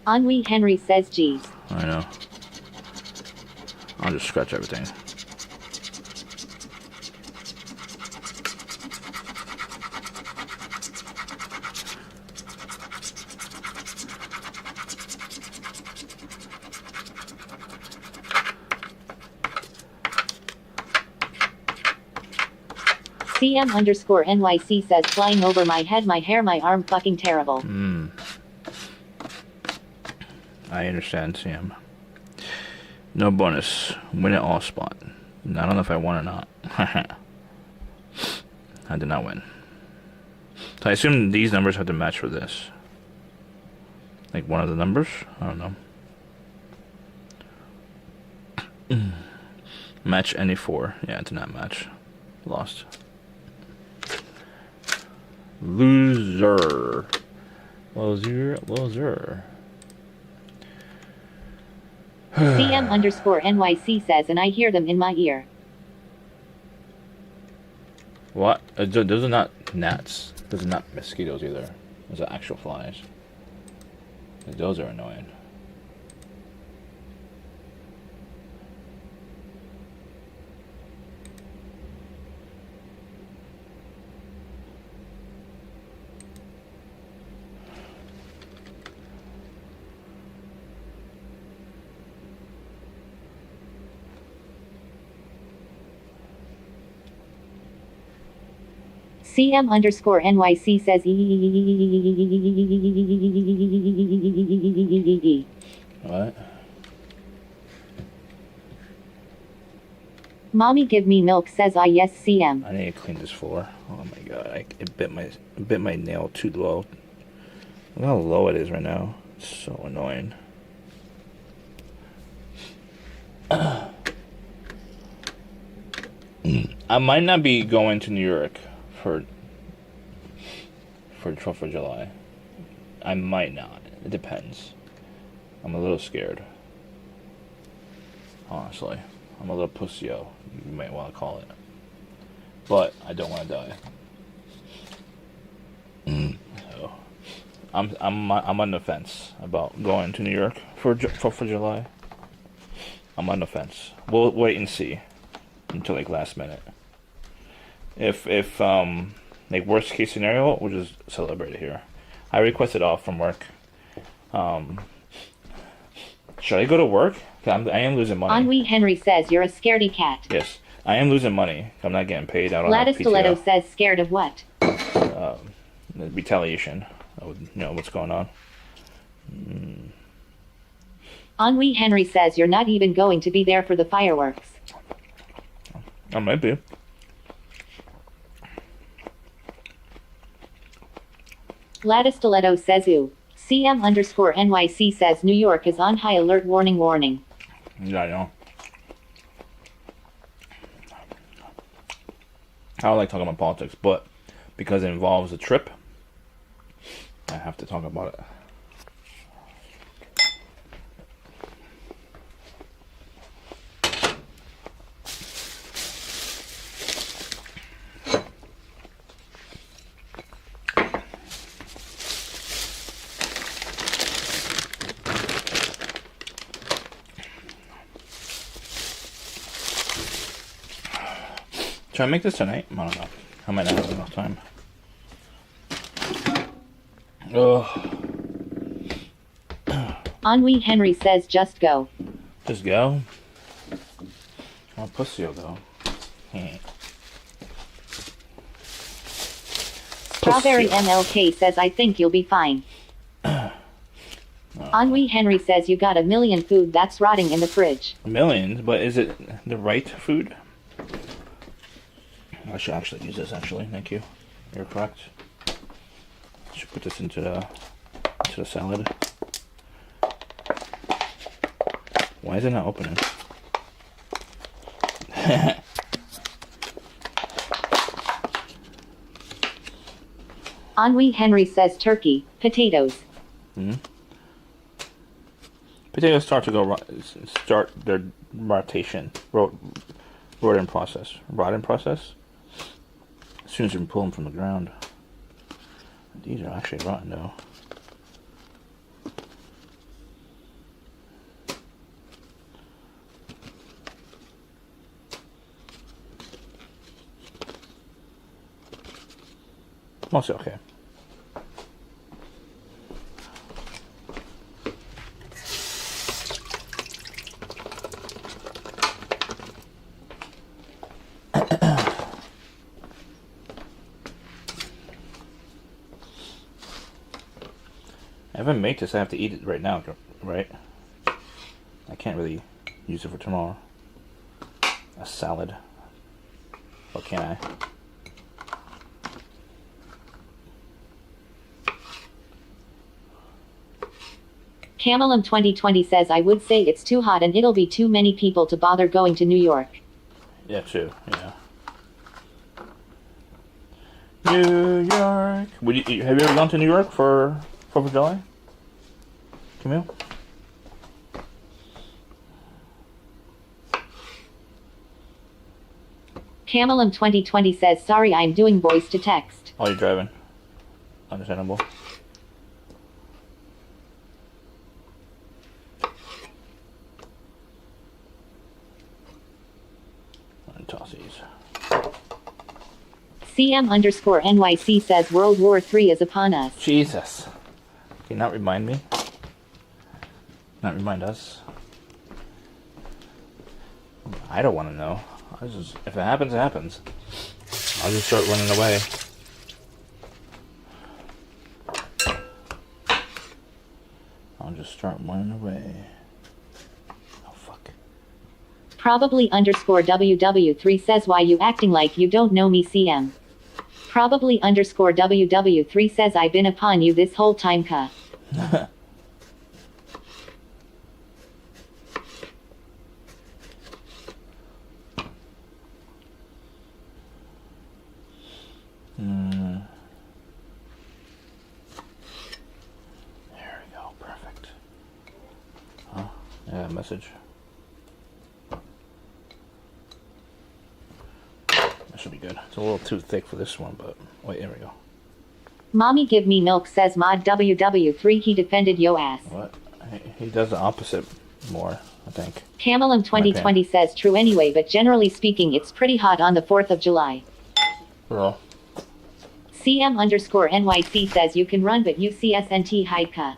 Ennui Henry says geez. I know. I'll just scratch everything. CM_NYC says flying over my head, my hair, my arm, fucking terrible. I understand, CM. No bonus. Win it all spot. I don't know if I won or not. I did not win. So I assume these numbers have to match with this. Like one of the numbers? I don't know. Match any 4. Yeah, it did not match. Lost. Loser. Loser. CM_NYC says, and I hear them in my ear. What? Those are not gnats. Those are not mosquitoes either. Those are actual flies. Those are annoying. CM_NYC says What? Mommy give me milk says I yes CM. I need to clean this floor. Oh my god, it bit my nail too low. Look how low it is right now. It's so annoying. I might not be going to New York for 4th of July. I might not. It depends. I'm a little scared. Honestly. I'm a little pussy-o, you might want to call it. But I don't want to die. So I'm on the fence about going to New York for July. I'm on the fence. We'll wait and see until like last minute. If like worst case scenario, we'll just celebrate it here. I requested off from work. Should I go to work? I am losing money. Ennui Henry says you're a scaredy cat. Yes, I am losing money. I'm not getting paid. I don't Gladys have PTO. Stiletto says scared of what? Retaliation. I would know what's going on. Ennui Henry says you're not even going to be there for the fireworks. I might be. Gladys Stiletto says ooh. CM_NYC says New York is on high alert warning warning. Yeah, I know. I don't like talking about politics, but because it involves a trip, I have to talk about it. Should I make this tonight? I don't know. I might not have enough time. Oh. Ennui Henry says just go. Just go? Oh, pussy will go. Strawberry MLK says I think you'll be fine. Ennui Henry says you got a million food that's rotting in the fridge. Millions? But is it the right food? I should actually use this, actually. Thank you. You're correct. I should put this into the salad. Why is it not opening? Ennui Henry says turkey, potatoes. Potatoes start their rotation, rotten process. As soon as you pull them from the ground. These are actually rotten though. Mostly okay. I haven't made this, I have to eat it right now, right? I can't really use it for tomorrow. A salad. Or can I? Camelum 2020 says I would say it's too hot and it'll be too many people to bother going to New York. Yeah, true. Yeah. New York. Have you ever gone to New York for 4th of July? Camille? Camelum 2020 says sorry I'm doing voice to text. Oh, you're driving. Understandable. Tossies. CM_NYC says World War III is upon us. Jesus. Can you not remind me? Not remind us? I don't want to know. If it happens, it happens. I'll just start running away. I'll just start running away. Oh, fuck. Probably _WW3 says why you acting like you don't know me CM. Probably _WW3 says I've been upon you this whole time ka. There we go, perfect. Huh? Yeah, message. That should be good. It's a little too thick for this one, but wait, there we go. Mommy give me milk says mod WW3 he defended yo ass. What? He does the opposite more, I think. Camelum 2020 says true anyway, but generally speaking it's pretty hot on the 4th of July. Girl. CM_NYC says you can run but UCSNT hide ka.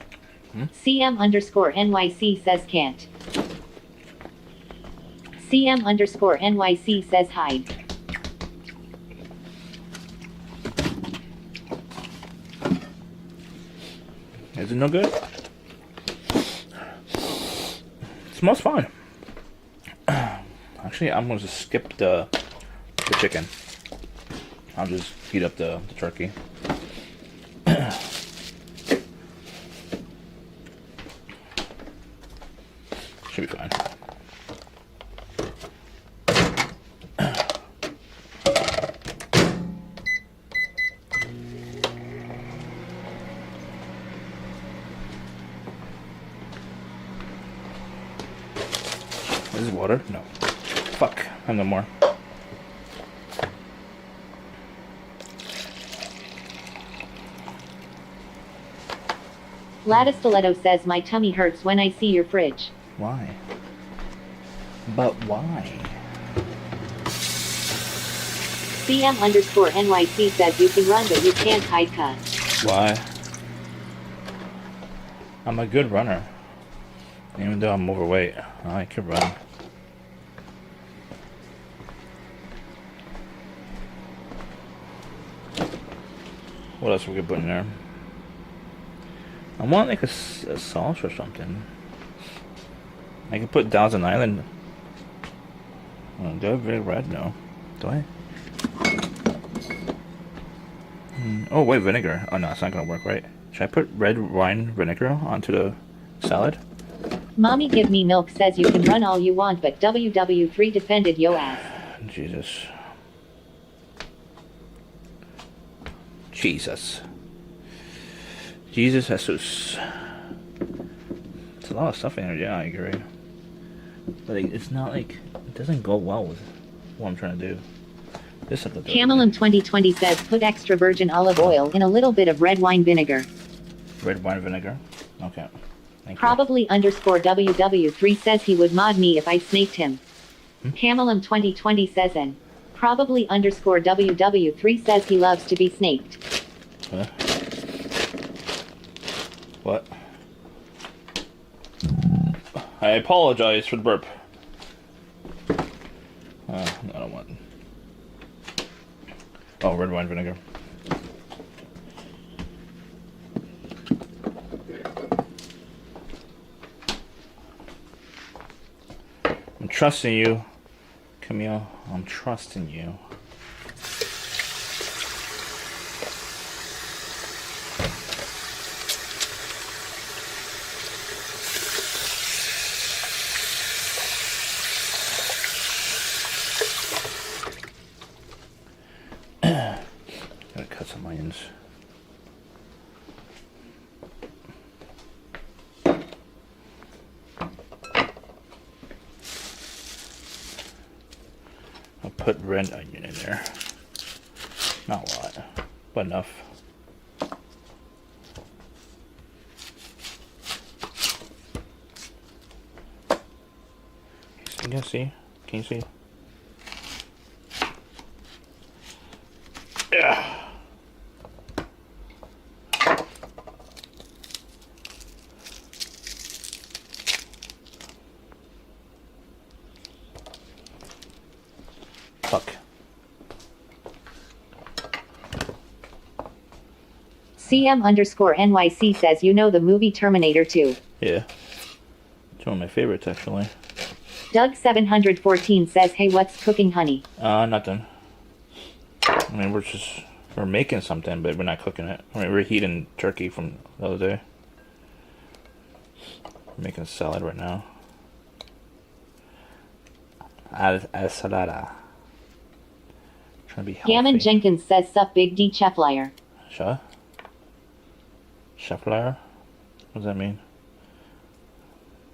CM_NYC says can't. CM_NYC says hide. Is it no good? It smells fine. Actually, I'm going to skip the chicken. I'll just heat up the turkey. Should be fine. Is this water? No. Fuck. I have no more. Lattice Stiletto says my tummy hurts when I see your fridge. Why? But why? CM_NYC says you can run but you can't hide cut. Why? I'm a good runner. Even though I'm overweight, I can run. What else we could put in there? I want like a sauce or something. I can put Thousand Island. Oh, do I have very red? No. Do I? Oh wait, vinegar. Oh no, it's not gonna work, right? Should I put red wine vinegar onto the salad? Mommy Give Me Milk says you can run all you want, but WW3 defended yo ass. Jesus. Jesus. Jesus Jesus. It's a lot of stuff in there, yeah, I agree. But it's not like, it doesn't go well with what I'm trying to do. This is Camel in 2020 says put extra virgin olive oil in a little bit of red wine vinegar. Red wine vinegar? Okay. Thank Probably underscore WW3 says he would mod me if I snaked him. Camel in 2020 says and probably underscore WW3 says he loves to be snaked. Huh? What? I apologize for the burp. I don't want. Oh, red wine vinegar. I'm trusting you, Camille. I'm trusting you. Gotta cut some onions. I'll put red onion in there. Not a lot, but enough. Can you see? Can you see? Yeah. Fuck. CM_NYC says you know the movie Terminator 2. Yeah. It's one of my favorites, actually. Doug714 says hey what's cooking honey? Nothing. I mean, we're making something, but we're not cooking it. I mean, we're heating turkey from the other day. We're making a salad right now. Ensalada. Trying to be healthy. Gammon Jenkins says sup big D Cheflier. Chef? Cheflier? What does that mean?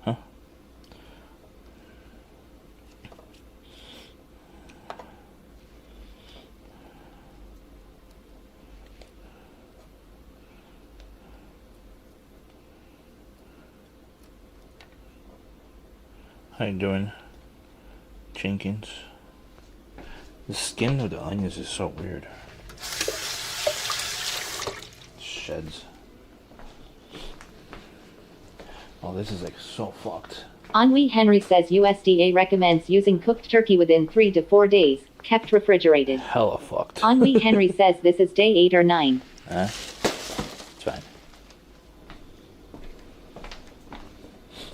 Huh? How you doing, Jenkins? The skin of the onions is so weird. Sheds. Oh, this is like so fucked. Henri Henry says USDA recommends using cooked turkey within 3 to 4 days, kept refrigerated. Hella fucked. Henri Henry says this is day 8 or 9. It's fine.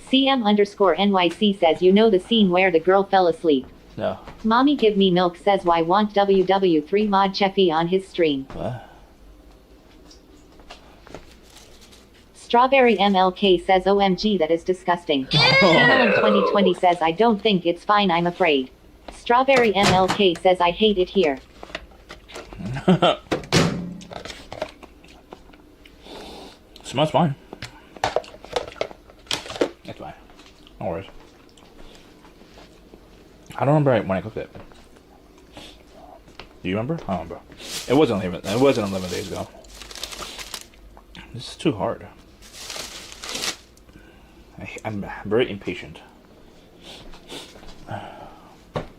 CM_NYC says you know the scene where the girl fell asleep. No. Mommy Give Me Milk says why want WW3 mod Cheffy on his stream. What? Strawberry MLK says OMG that is disgusting. Camel in 2020 says I don't think it's fine I'm afraid. Strawberry MLK says I hate it here. Smells fine. It's fine. No worries. I don't remember when I cooked it. Do you remember? I don't remember. It wasn't 11 days ago. This is too hard. I'm very impatient.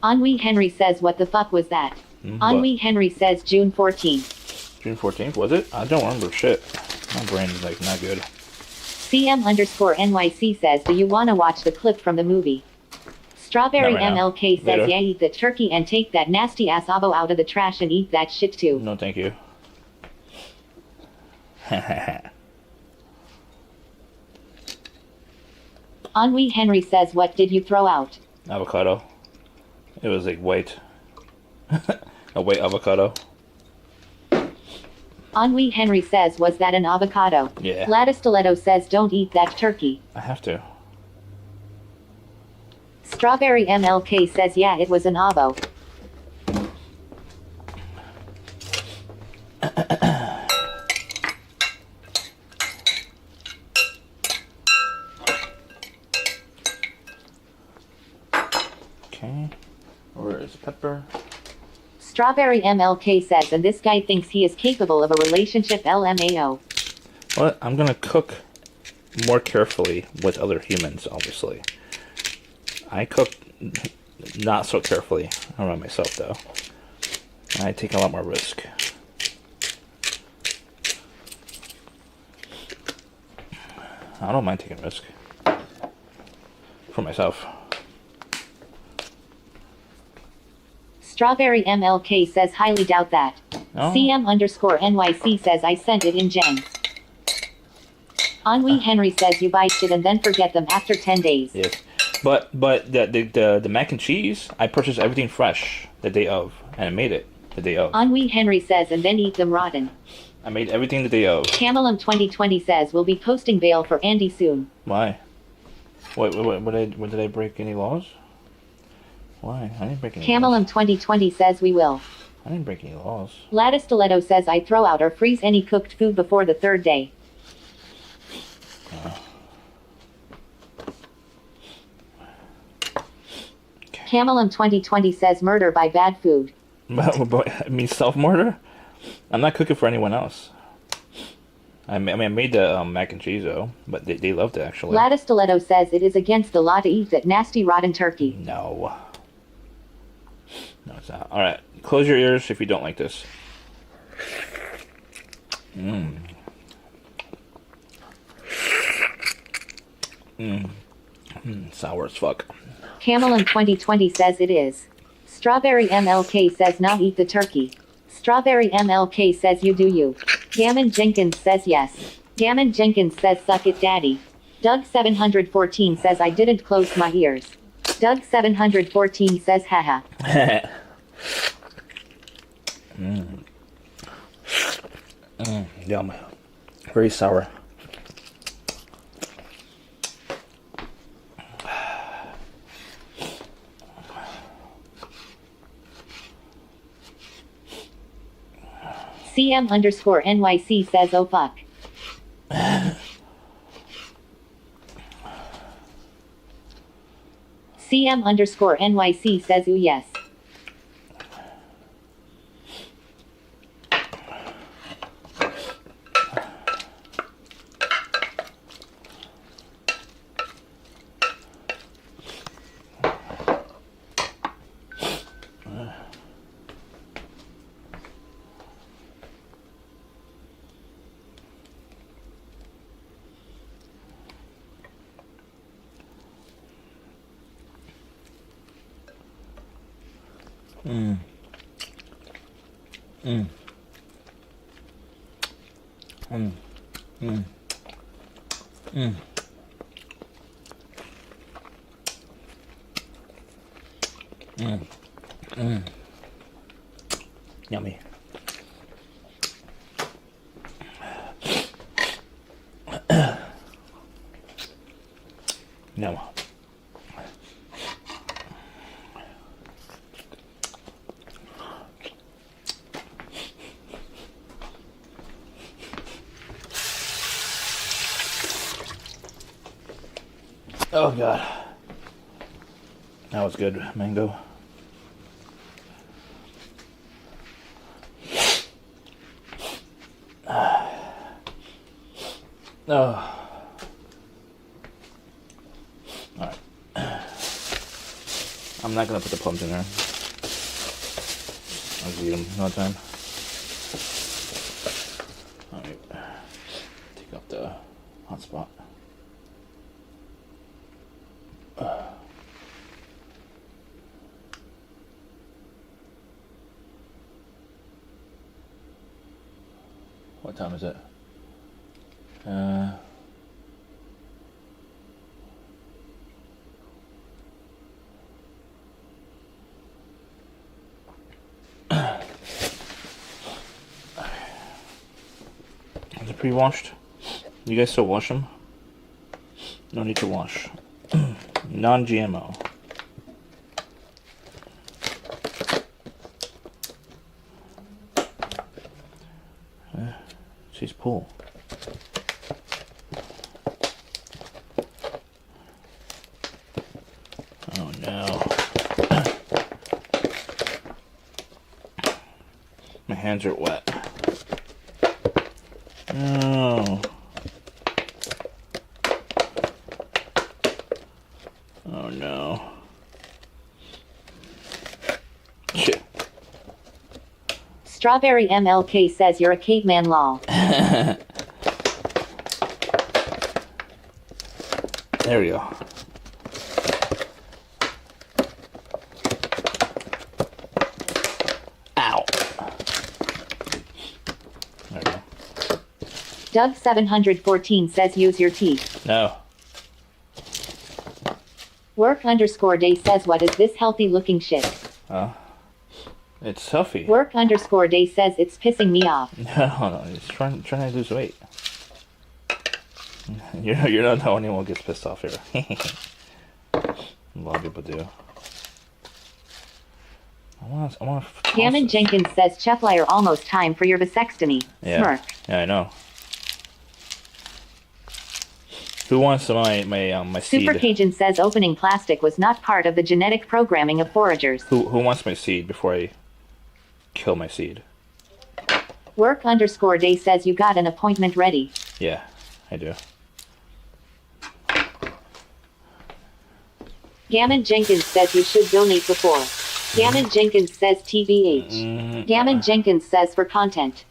Henri Henry says what the fuck was that? Henri Henry says June 14th. June 14th, was it? I don't remember shit. My brain's like not good. CM_NYC says, do you wanna watch the clip from the movie? Strawberry Not right now. MLK says, Later. yeah, eat the turkey and take that nasty ass avo out of the trash and eat that shit too. No, thank you. Henri Henry says, what did you throw out? Avocado. It was like white. A white avocado. Henri Henry says, was that an avocado? Yeah. Gladys Stiletto says, don't eat that turkey. I have to. Strawberry MLK says, yeah, it was an avo. Okay. Where is pepper? Strawberry MLK says, and this guy thinks he is capable of a relationship LMAO. Well, I'm gonna cook more carefully with other humans, obviously. I cook not so carefully around myself, though. I take a lot more risk. I don't mind taking risk. For myself. Strawberry MLK says, highly doubt that. Oh. CM_NYC says, I sent it in Jen. Henri Henry says, you buy shit and then forget them after 10 days. Yes. But the mac and cheese, I purchased everything fresh the day of, and I made it the day of. Henri Henry says, and then eat them rotten. I made everything the day of. Camelum 2020 says, we'll be posting bail for Andy soon. Why? What did I break any laws? Why? I didn't break any laws. Camelum 2020 says, we will. I didn't break any laws. Gladys Stiletto says, I throw out or freeze any cooked food before the third day. Camelum 2020 says, murder by bad food. I mean, self-murder? I'm not cooking for anyone else. I made the mac and cheese, though, but they loved it, actually. Gladys Stiletto says, it is against the law to eat that nasty rotten turkey. No. No, it's not. Alright, close your ears if you don't like this. Sour as fuck. Camelum 2020 says it is. Strawberry MLK says, now eat the turkey. Strawberry MLK says, you do you. Gammon Jenkins says yes. Gammon Jenkins says, suck it daddy. Doug 714 says, I didn't close my ears. Doug 714 says, haha. Yum. Very sour. CM_NYC says, oh fuck. CM_NYC says, ooh yes. Yummy. Yum. Oh god. That was good, mango. Oh. Alright. I'm not gonna put the plums in there. I'll eat them another time. Alright. Take off the hotspot. What time is it? Is it pre-washed? You guys still wash them? No need to wash. Non-GMO. She's pool. Oh no. My hands are wet. No. Oh no. Shit. Strawberry MLK says you're a caveman lol. There we go. Ow. There we go. Doug 714 says use your teeth. No. Work_day says what is this healthy looking shit? It's healthy. Work_day says it's pissing me off. No, he's trying to lose weight. You're not the only one who gets pissed off here. A lot of people do. I want. Gammon Jenkins says Cheflier almost time for your vasectomy. Yeah. Smirk. Yeah, I know. Who wants my seed? Super Cajun says opening plastic was not part of the genetic programming of foragers. Who wants my seed before I kill my seed? Work_day says you got an appointment ready. Yeah, I do. Gammon Jenkins says you should donate before. Gammon Jenkins says TBH. Gammon Jenkins says for content.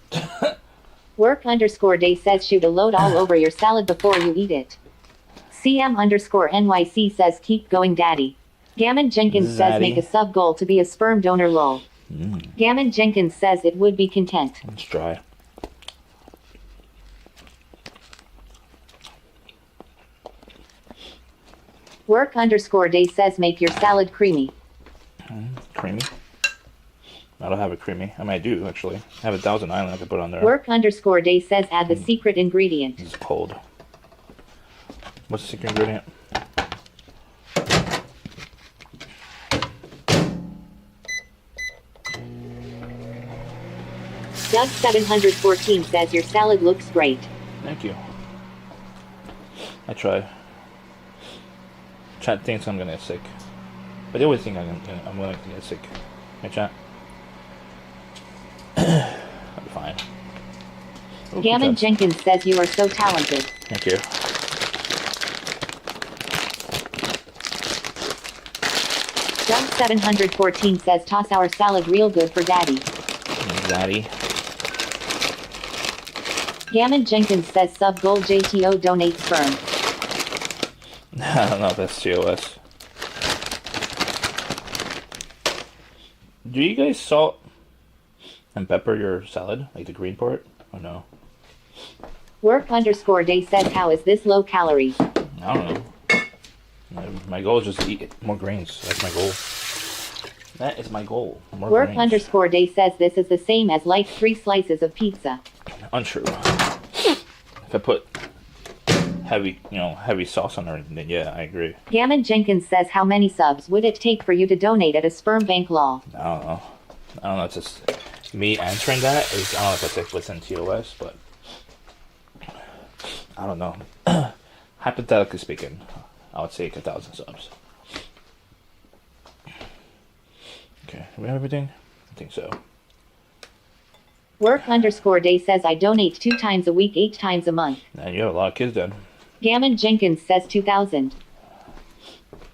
Work_day says shoot a load all over your salad before you eat it. CM_NYC says keep going daddy. Gammon Jenkins says make a sub goal to be a sperm donor lol. Gammon Jenkins says it would be content. It's dry. Work_day says make your salad creamy. Creamy? I don't have it creamy. I mean, I do, actually. I have 1,000 Island I can put on there. Work_day says add the secret ingredient. It's cold. What's the secret ingredient? Doug 714 says your salad looks great. Thank you. I try. Chat thinks I'm gonna get sick. But they always think I'm gonna get sick. Hey, chat. I'm fine. Oh, Gammon Jenkins says you are so talented. Thank you. Doug 714 says toss our salad real good for daddy. Daddy. Gammon Jenkins says sub goal JTO donate sperm. I don't know if that's TOS. Do you guys salt and pepper your salad? Like the green part? Or no? Work_day says how is this low calorie? I don't know. My goal is just to eat more grains. That's my goal. That is my goal. More grains. Work_day says this is the same as like 3 slices of pizza. Untrue. If I put heavy sauce on it, then yeah, I agree. Gammon Jenkins says how many subs would it take for you to donate at a sperm bank lol? I don't know. It's just me answering that. I don't know if that's what's in TOS, but I don't know. Hypothetically speaking, I would say 1,000 subs. Okay, do we have everything? I think so. Work_day says I donate 2 times a week, 8 times a month. And you have a lot of kids then. Gammon Jenkins says 2,000.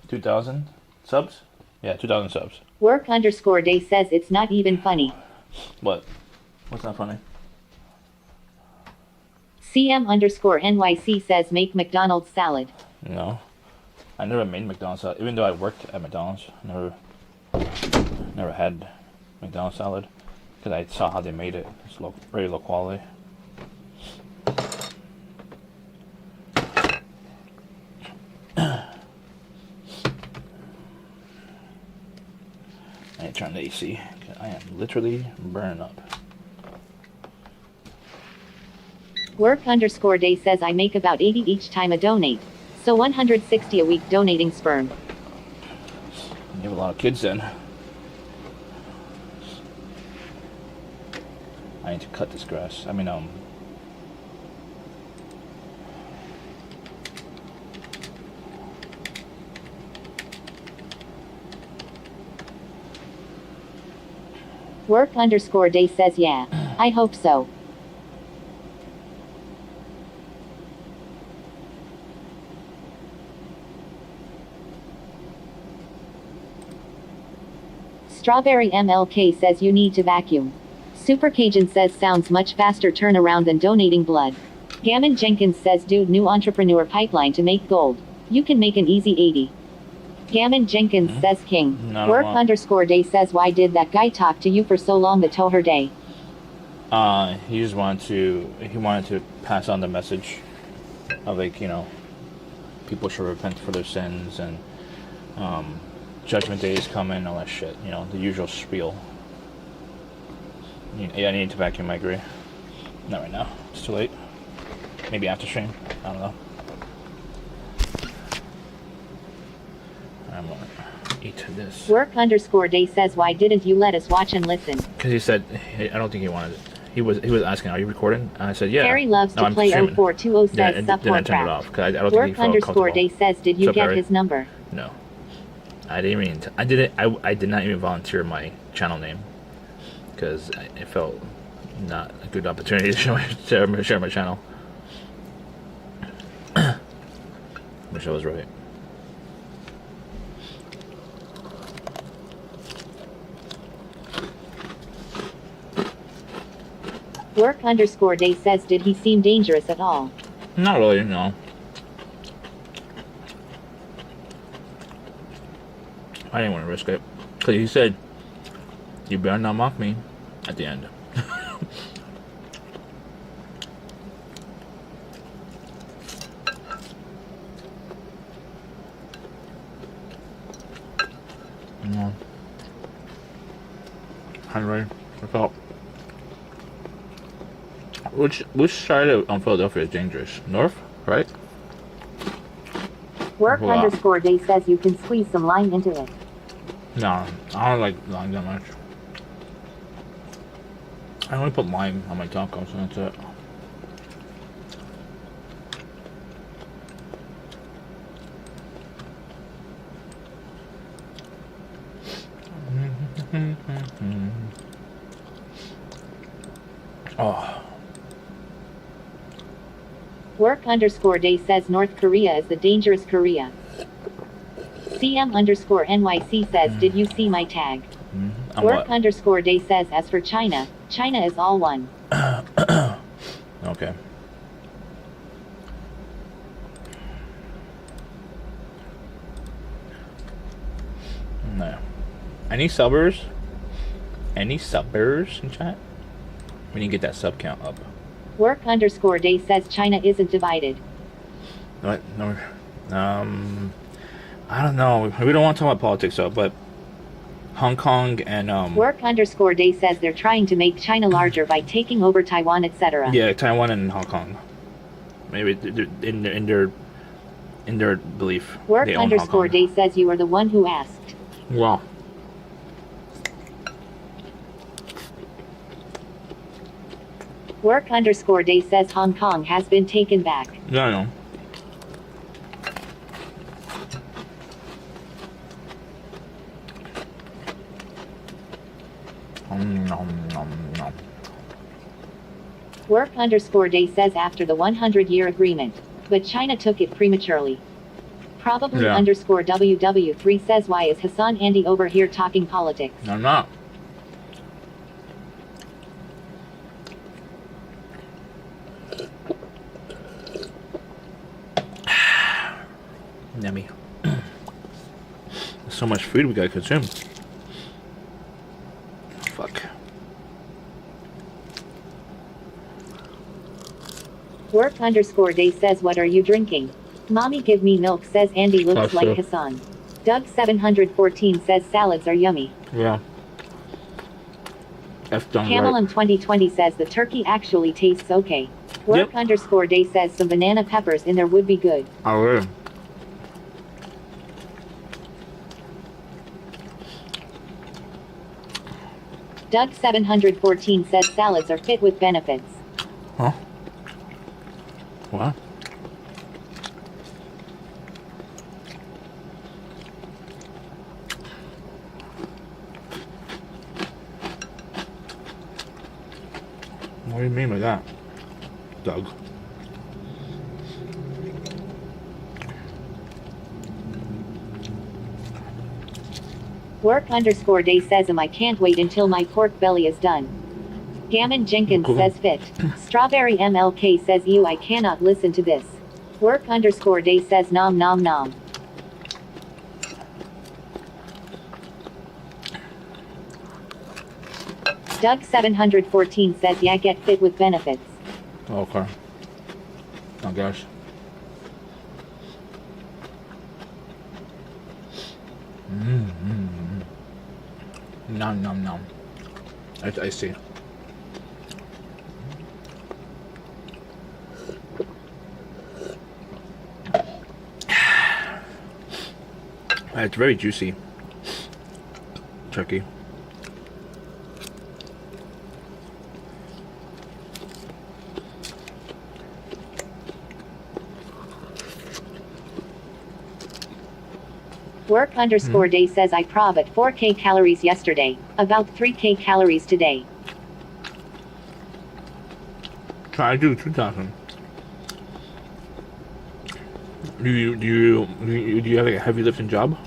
2,000 subs? Yeah, 2,000 subs. Work_day says it's not even funny. What? What's not funny? CM_NYC says make McDonald's salad. No. I never made McDonald's salad. Even though I worked at McDonald's, never had McDonald's salad. Because I saw how they made it. It's very low quality. I need to turn the AC. I am literally burning up. Work_day says I make about 80 each time I donate. So 160 a week donating sperm. You have a lot of kids then. I need to cut this grass. Work_day says yeah. I hope so. Strawberry MLK says you need to vacuum. Super Cajun says sounds much faster turnaround than donating blood. Gammon Jenkins says dude new entrepreneur pipeline to make gold. You can make an easy 80. Gammon Jenkins says king. Work_day says why did that guy talk to you for so long the told her day? He just wanted to pass on the message of people should repent for their sins and judgment day is coming, all that shit, the usual spiel. Yeah, I need to vacuum, I agree. Not right now, it's too late. Maybe after stream, I don't know. I'm gonna eat this. Work_day says why didn't you let us watch and listen? Because he said, I don't think he wanted it. He was asking, are you recording? And I said, yeah. Harry loves to play 0420 says support turn it off, 'cause I don't think he felt comfortable. Work_day says did you get his number? No. I did not even volunteer my channel name. Because it felt not a good opportunity to share my channel. Wish I was right. Work_day says did he seem dangerous at all? Not really, no. I didn't want to risk it. Because he said, you better not mock me at the end. No. Henry, I felt. Which side of Philadelphia is dangerous? North, right? Work_day says you can squeeze some lime into it. No, I don't like lime that much. I only put lime on my tacos, and that's it. Oh. Work_day says North Korea is the dangerous Korea. CM_NYC says did you see my tag? Work_day says as for China, China is all one. Okay. No. Any subbers? Any subbers in chat? We need to get that sub count up. Work_day says China isn't divided. What? No. I don't know. We don't want to talk about politics though, but Hong Kong and Work_day says they're trying to make China larger by taking over Taiwan, etc. Yeah, Taiwan and Hong Kong. Maybe in their belief. Work_day says you are the one who asked. Wow. Work_day says Hong Kong has been taken back. Yeah, I know. Work_day says after the 100-year agreement, but China took it prematurely. Probably Yeah. _WW3 says why is Hassan Andy over here talking politics? I'm not. Yummy. So much food we gotta consume. Fuck. Work_day says, what are you drinking? Mommy give me milk, says Andy looks like Hassan. Doug 714 says salads are yummy. Yeah. F done Camel right. in 2020 says the turkey actually tastes okay. Work_day says some banana peppers in there would be good. Oh, really? Doug 714 says salads are fit with benefits. Huh? What? What do you mean by that, Doug? Work_day says I can't wait until my pork belly is done. Gammon Jenkins Cool. says fit. Strawberry MLK says you I cannot listen to this. Work_day says nom nom nom. Doug 714 says yeah get fit with benefits. Okay. I guess. Nom nom nom. I see. It's very juicy. Turkey. Work_day says I prob at 4K calories yesterday, about 3K calories today. Try to do 2,000. Do you have like a heavy lifting job?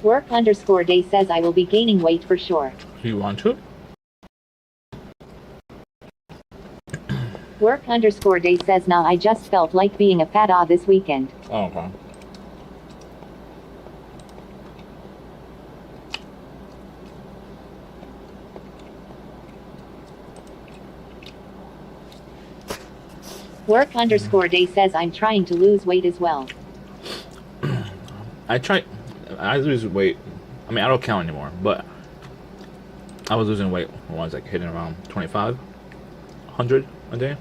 Work_day says I will be gaining weight for sure. Do you want to? Work_day says nah I just felt like being a fat this weekend. Oh, okay. Work_day says I'm trying to lose weight as well. I lose weight. I mean, I don't count anymore, but I was losing weight when I was like hitting around 2,500 a day.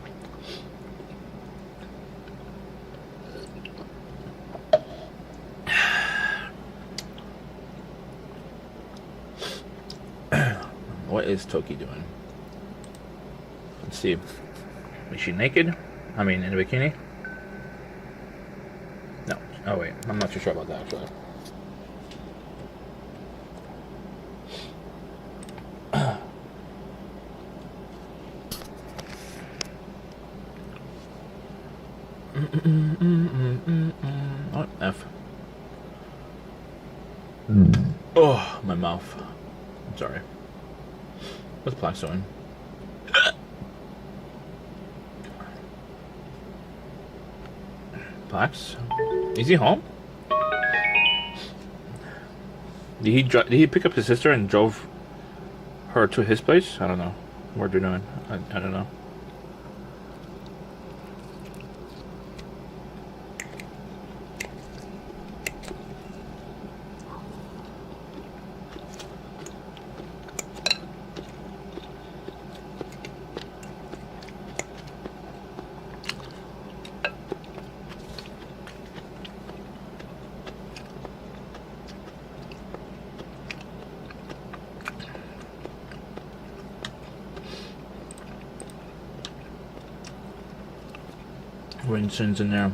What is Toki doing? Let's see. Is she naked? I mean, in a bikini? No. Oh, wait. I'm not too sure about that, actually. Oh, F. Oh, my mouth. I'm sorry. What's Plax doing? Plax? Is he home? Did he pick up his sister and drove her to his place? I don't know. What they're doing. I don't know. Winston's in there.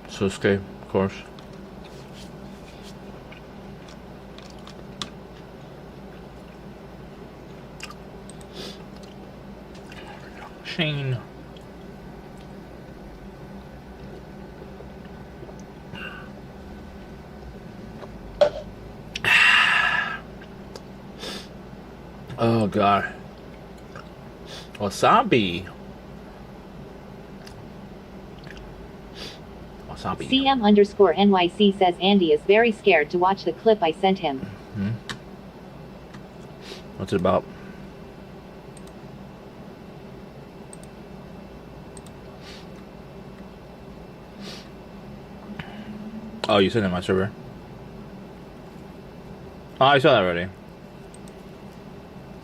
Sosuke, of course. Shane. Oh god. Wasabi. Wasabi. CM_NYC says Andy is very scared to watch the clip I sent him. Hmm? What's it about? Oh, you sent it on my server. Oh, I saw that already.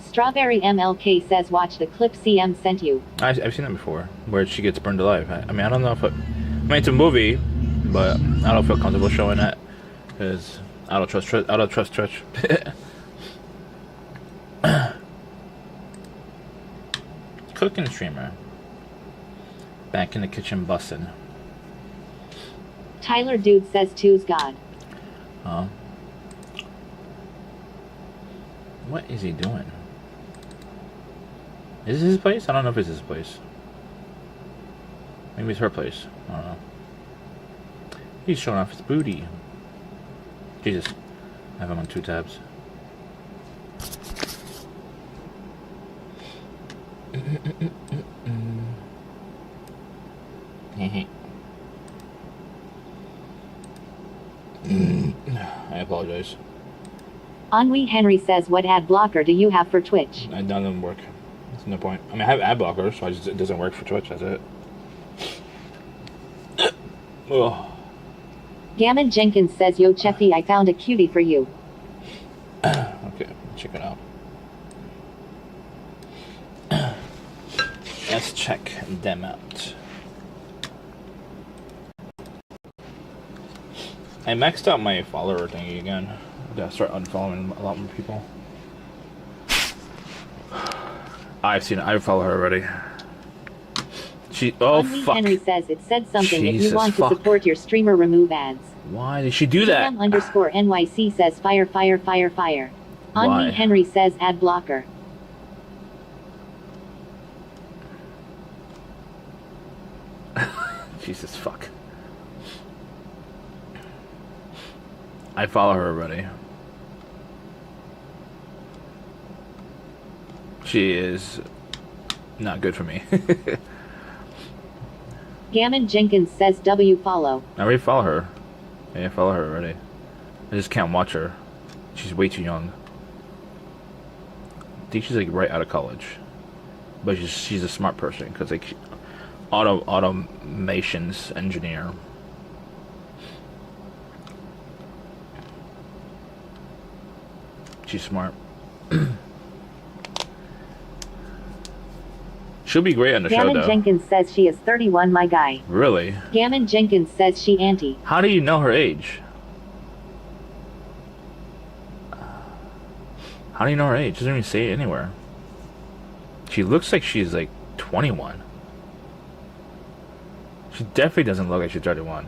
Strawberry MLK says watch the clip CM sent you. I've seen that before, where she gets burned alive. I mean, I don't know if it... I mean, it's a movie, but I don't feel comfortable showing that, because I don't trust Trish. Cooking streamer. Back in the kitchen bussin'. Tyler Dude says two's God. What is he doing? Is this his place? I don't know if it's his place. Maybe it's her place. I don't know. He's showing off his booty. Jesus. I have him on 2 tabs. I apologize. Ennui Henry says what ad blocker do you have for Twitch? None of them work. There's no point. I mean, I have ad blockers, so it doesn't work for Twitch. That's it. Ugh. Gammon Jenkins says yo Cheffy, I found a cutie for you. Okay, check it out. Let's check them out. I maxed out my follower thingy again. I gotta start unfollowing a lot more people. I've seen it. I follow her already. Ennui Fuck. Henry says it said something Jesus, if you want fuck. to support your streamer, remove ads. Why did she do that? CM_NYC says fire. Why? Ennui Henry says ad blocker. Jesus fuck. I follow her already. She is not good for me. Gammon Jenkins says W follow. I already follow her. Yeah, I follow her already. I just can't watch her. She's way too young. I think she's like right out of college. But she's a smart person because like automations engineer. She's smart. She'll be great on the show, Gammon though. Jenkins says she is 31, my guy. Really? Gammon Jenkins says she auntie. How do you know her age? How do you know her age? Doesn't even say it anywhere. She looks like she's like 21. She definitely doesn't look like she's 31.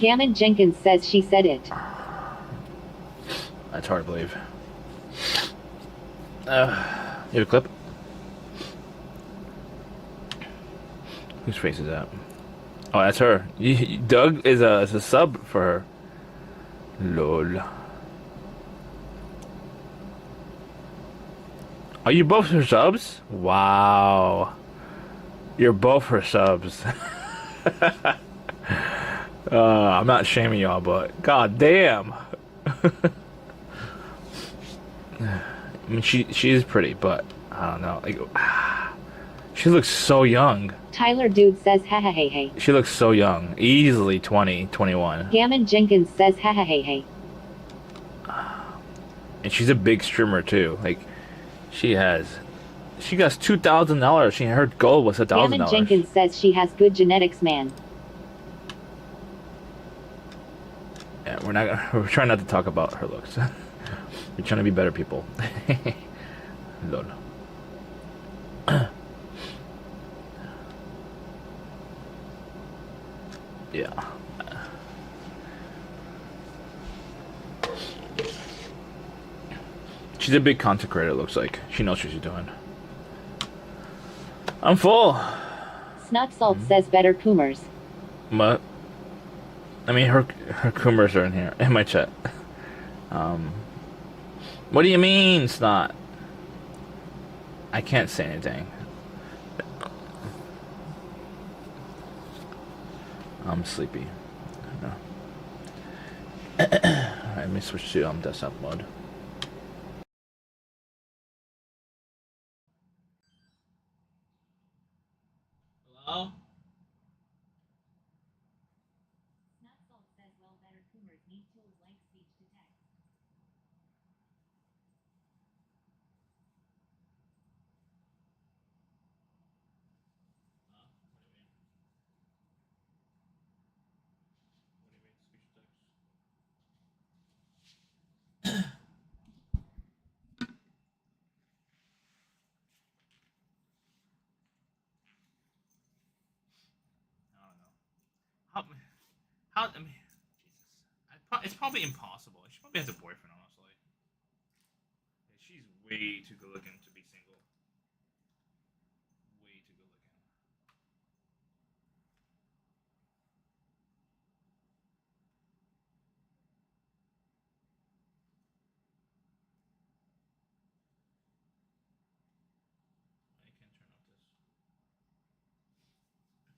Gammon Jenkins says she said it. That's hard to believe. You have a clip? Whose face is that? Oh, that's her. Doug is a sub for her. Lol. Are you both her subs? Wow. You're both her subs. I'm not shaming y'all, but god damn. I mean, she is pretty, but I don't know. Like, she looks so young. Tyler Dude says ha ha hey hey. She looks so young. Easily 20, 21. Gammon Jenkins says ha ha hey hey. And she's a big streamer too. Like, she got $2,000. Her goal was $1,000. Gammon Jenkins says she has good genetics, man. Yeah, we're trying not to talk about her looks. We're trying to be better people. Lol. Yeah. She's a big content creator, it looks like. She knows what she's doing. I'm full. Snot Salt says better Coomers. But I mean, her Coomers are in here, in my chat. What do you mean it's not? I can't say anything. I'm sleepy. No. Alright, let me switch to desktop mode. Hello? Snutsalt says well better coomers need tools like speech to text. What do you mean? What do you mean speech to text? I don't know. How I mean, Jesus. It's probably impossible. She probably has a boyfriend, honestly. She's way too good looking to be single. Way too good looking. I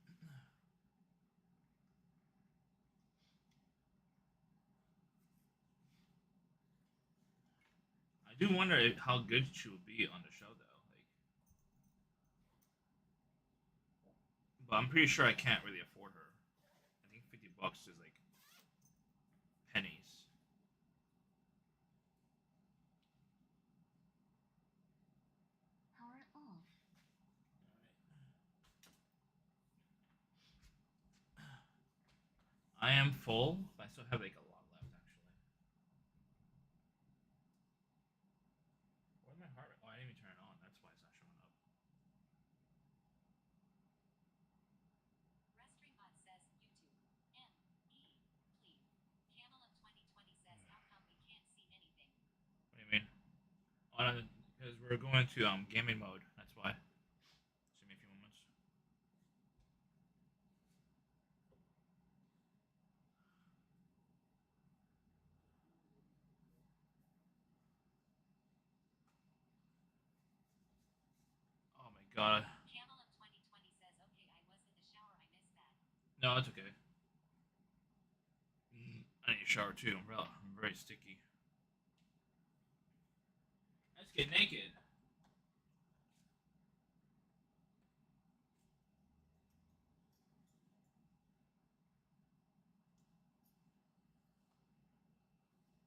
can't turn off this. I do wonder how good she will be on the show, though. Like, but I'm pretty sure I can't really afford her. I think $50 is like pennies. Power off. I am full, but I still have like a lot left, actually. Where's my heart rate? Oh, I didn't even turn it on. That's why it's not showing up. Restreamot says YouTube. M.E. Please. Camel of 2020 says how come we can't see anything? What do you mean? Oh, because we're going to gaming mode. That's why. Just give me a few moments. Oh my god. Camel of 2020 says okay I was in the shower I missed that. No, it's okay. I need a shower too. I'm very sticky. Let's get naked.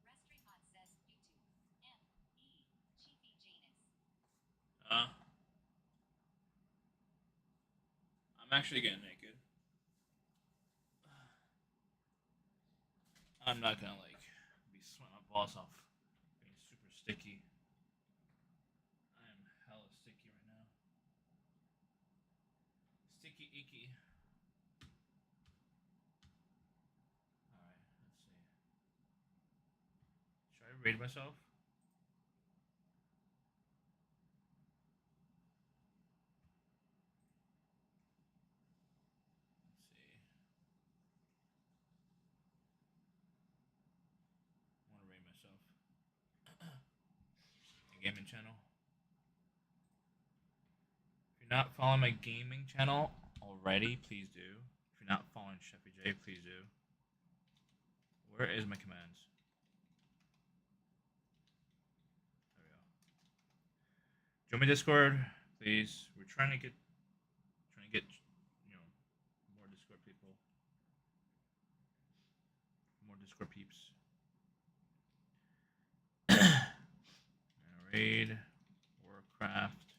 Restreamot says YouTube. M.E. Chiefy Janus. I'm actually getting naked. I'm not gonna like be sweating my balls off, being super sticky. I am hella sticky right now. Sticky icky. Alright, let's see. Should I rate myself? Let's see. I want to rate myself. The gaming channel. If you're not following my gaming channel already, please do. If you're not following Chefy J, please do. Where is my commands? There we go. Join my Discord, please. We're trying to get more Discord people, more Discord peeps. Raid, Warcraft.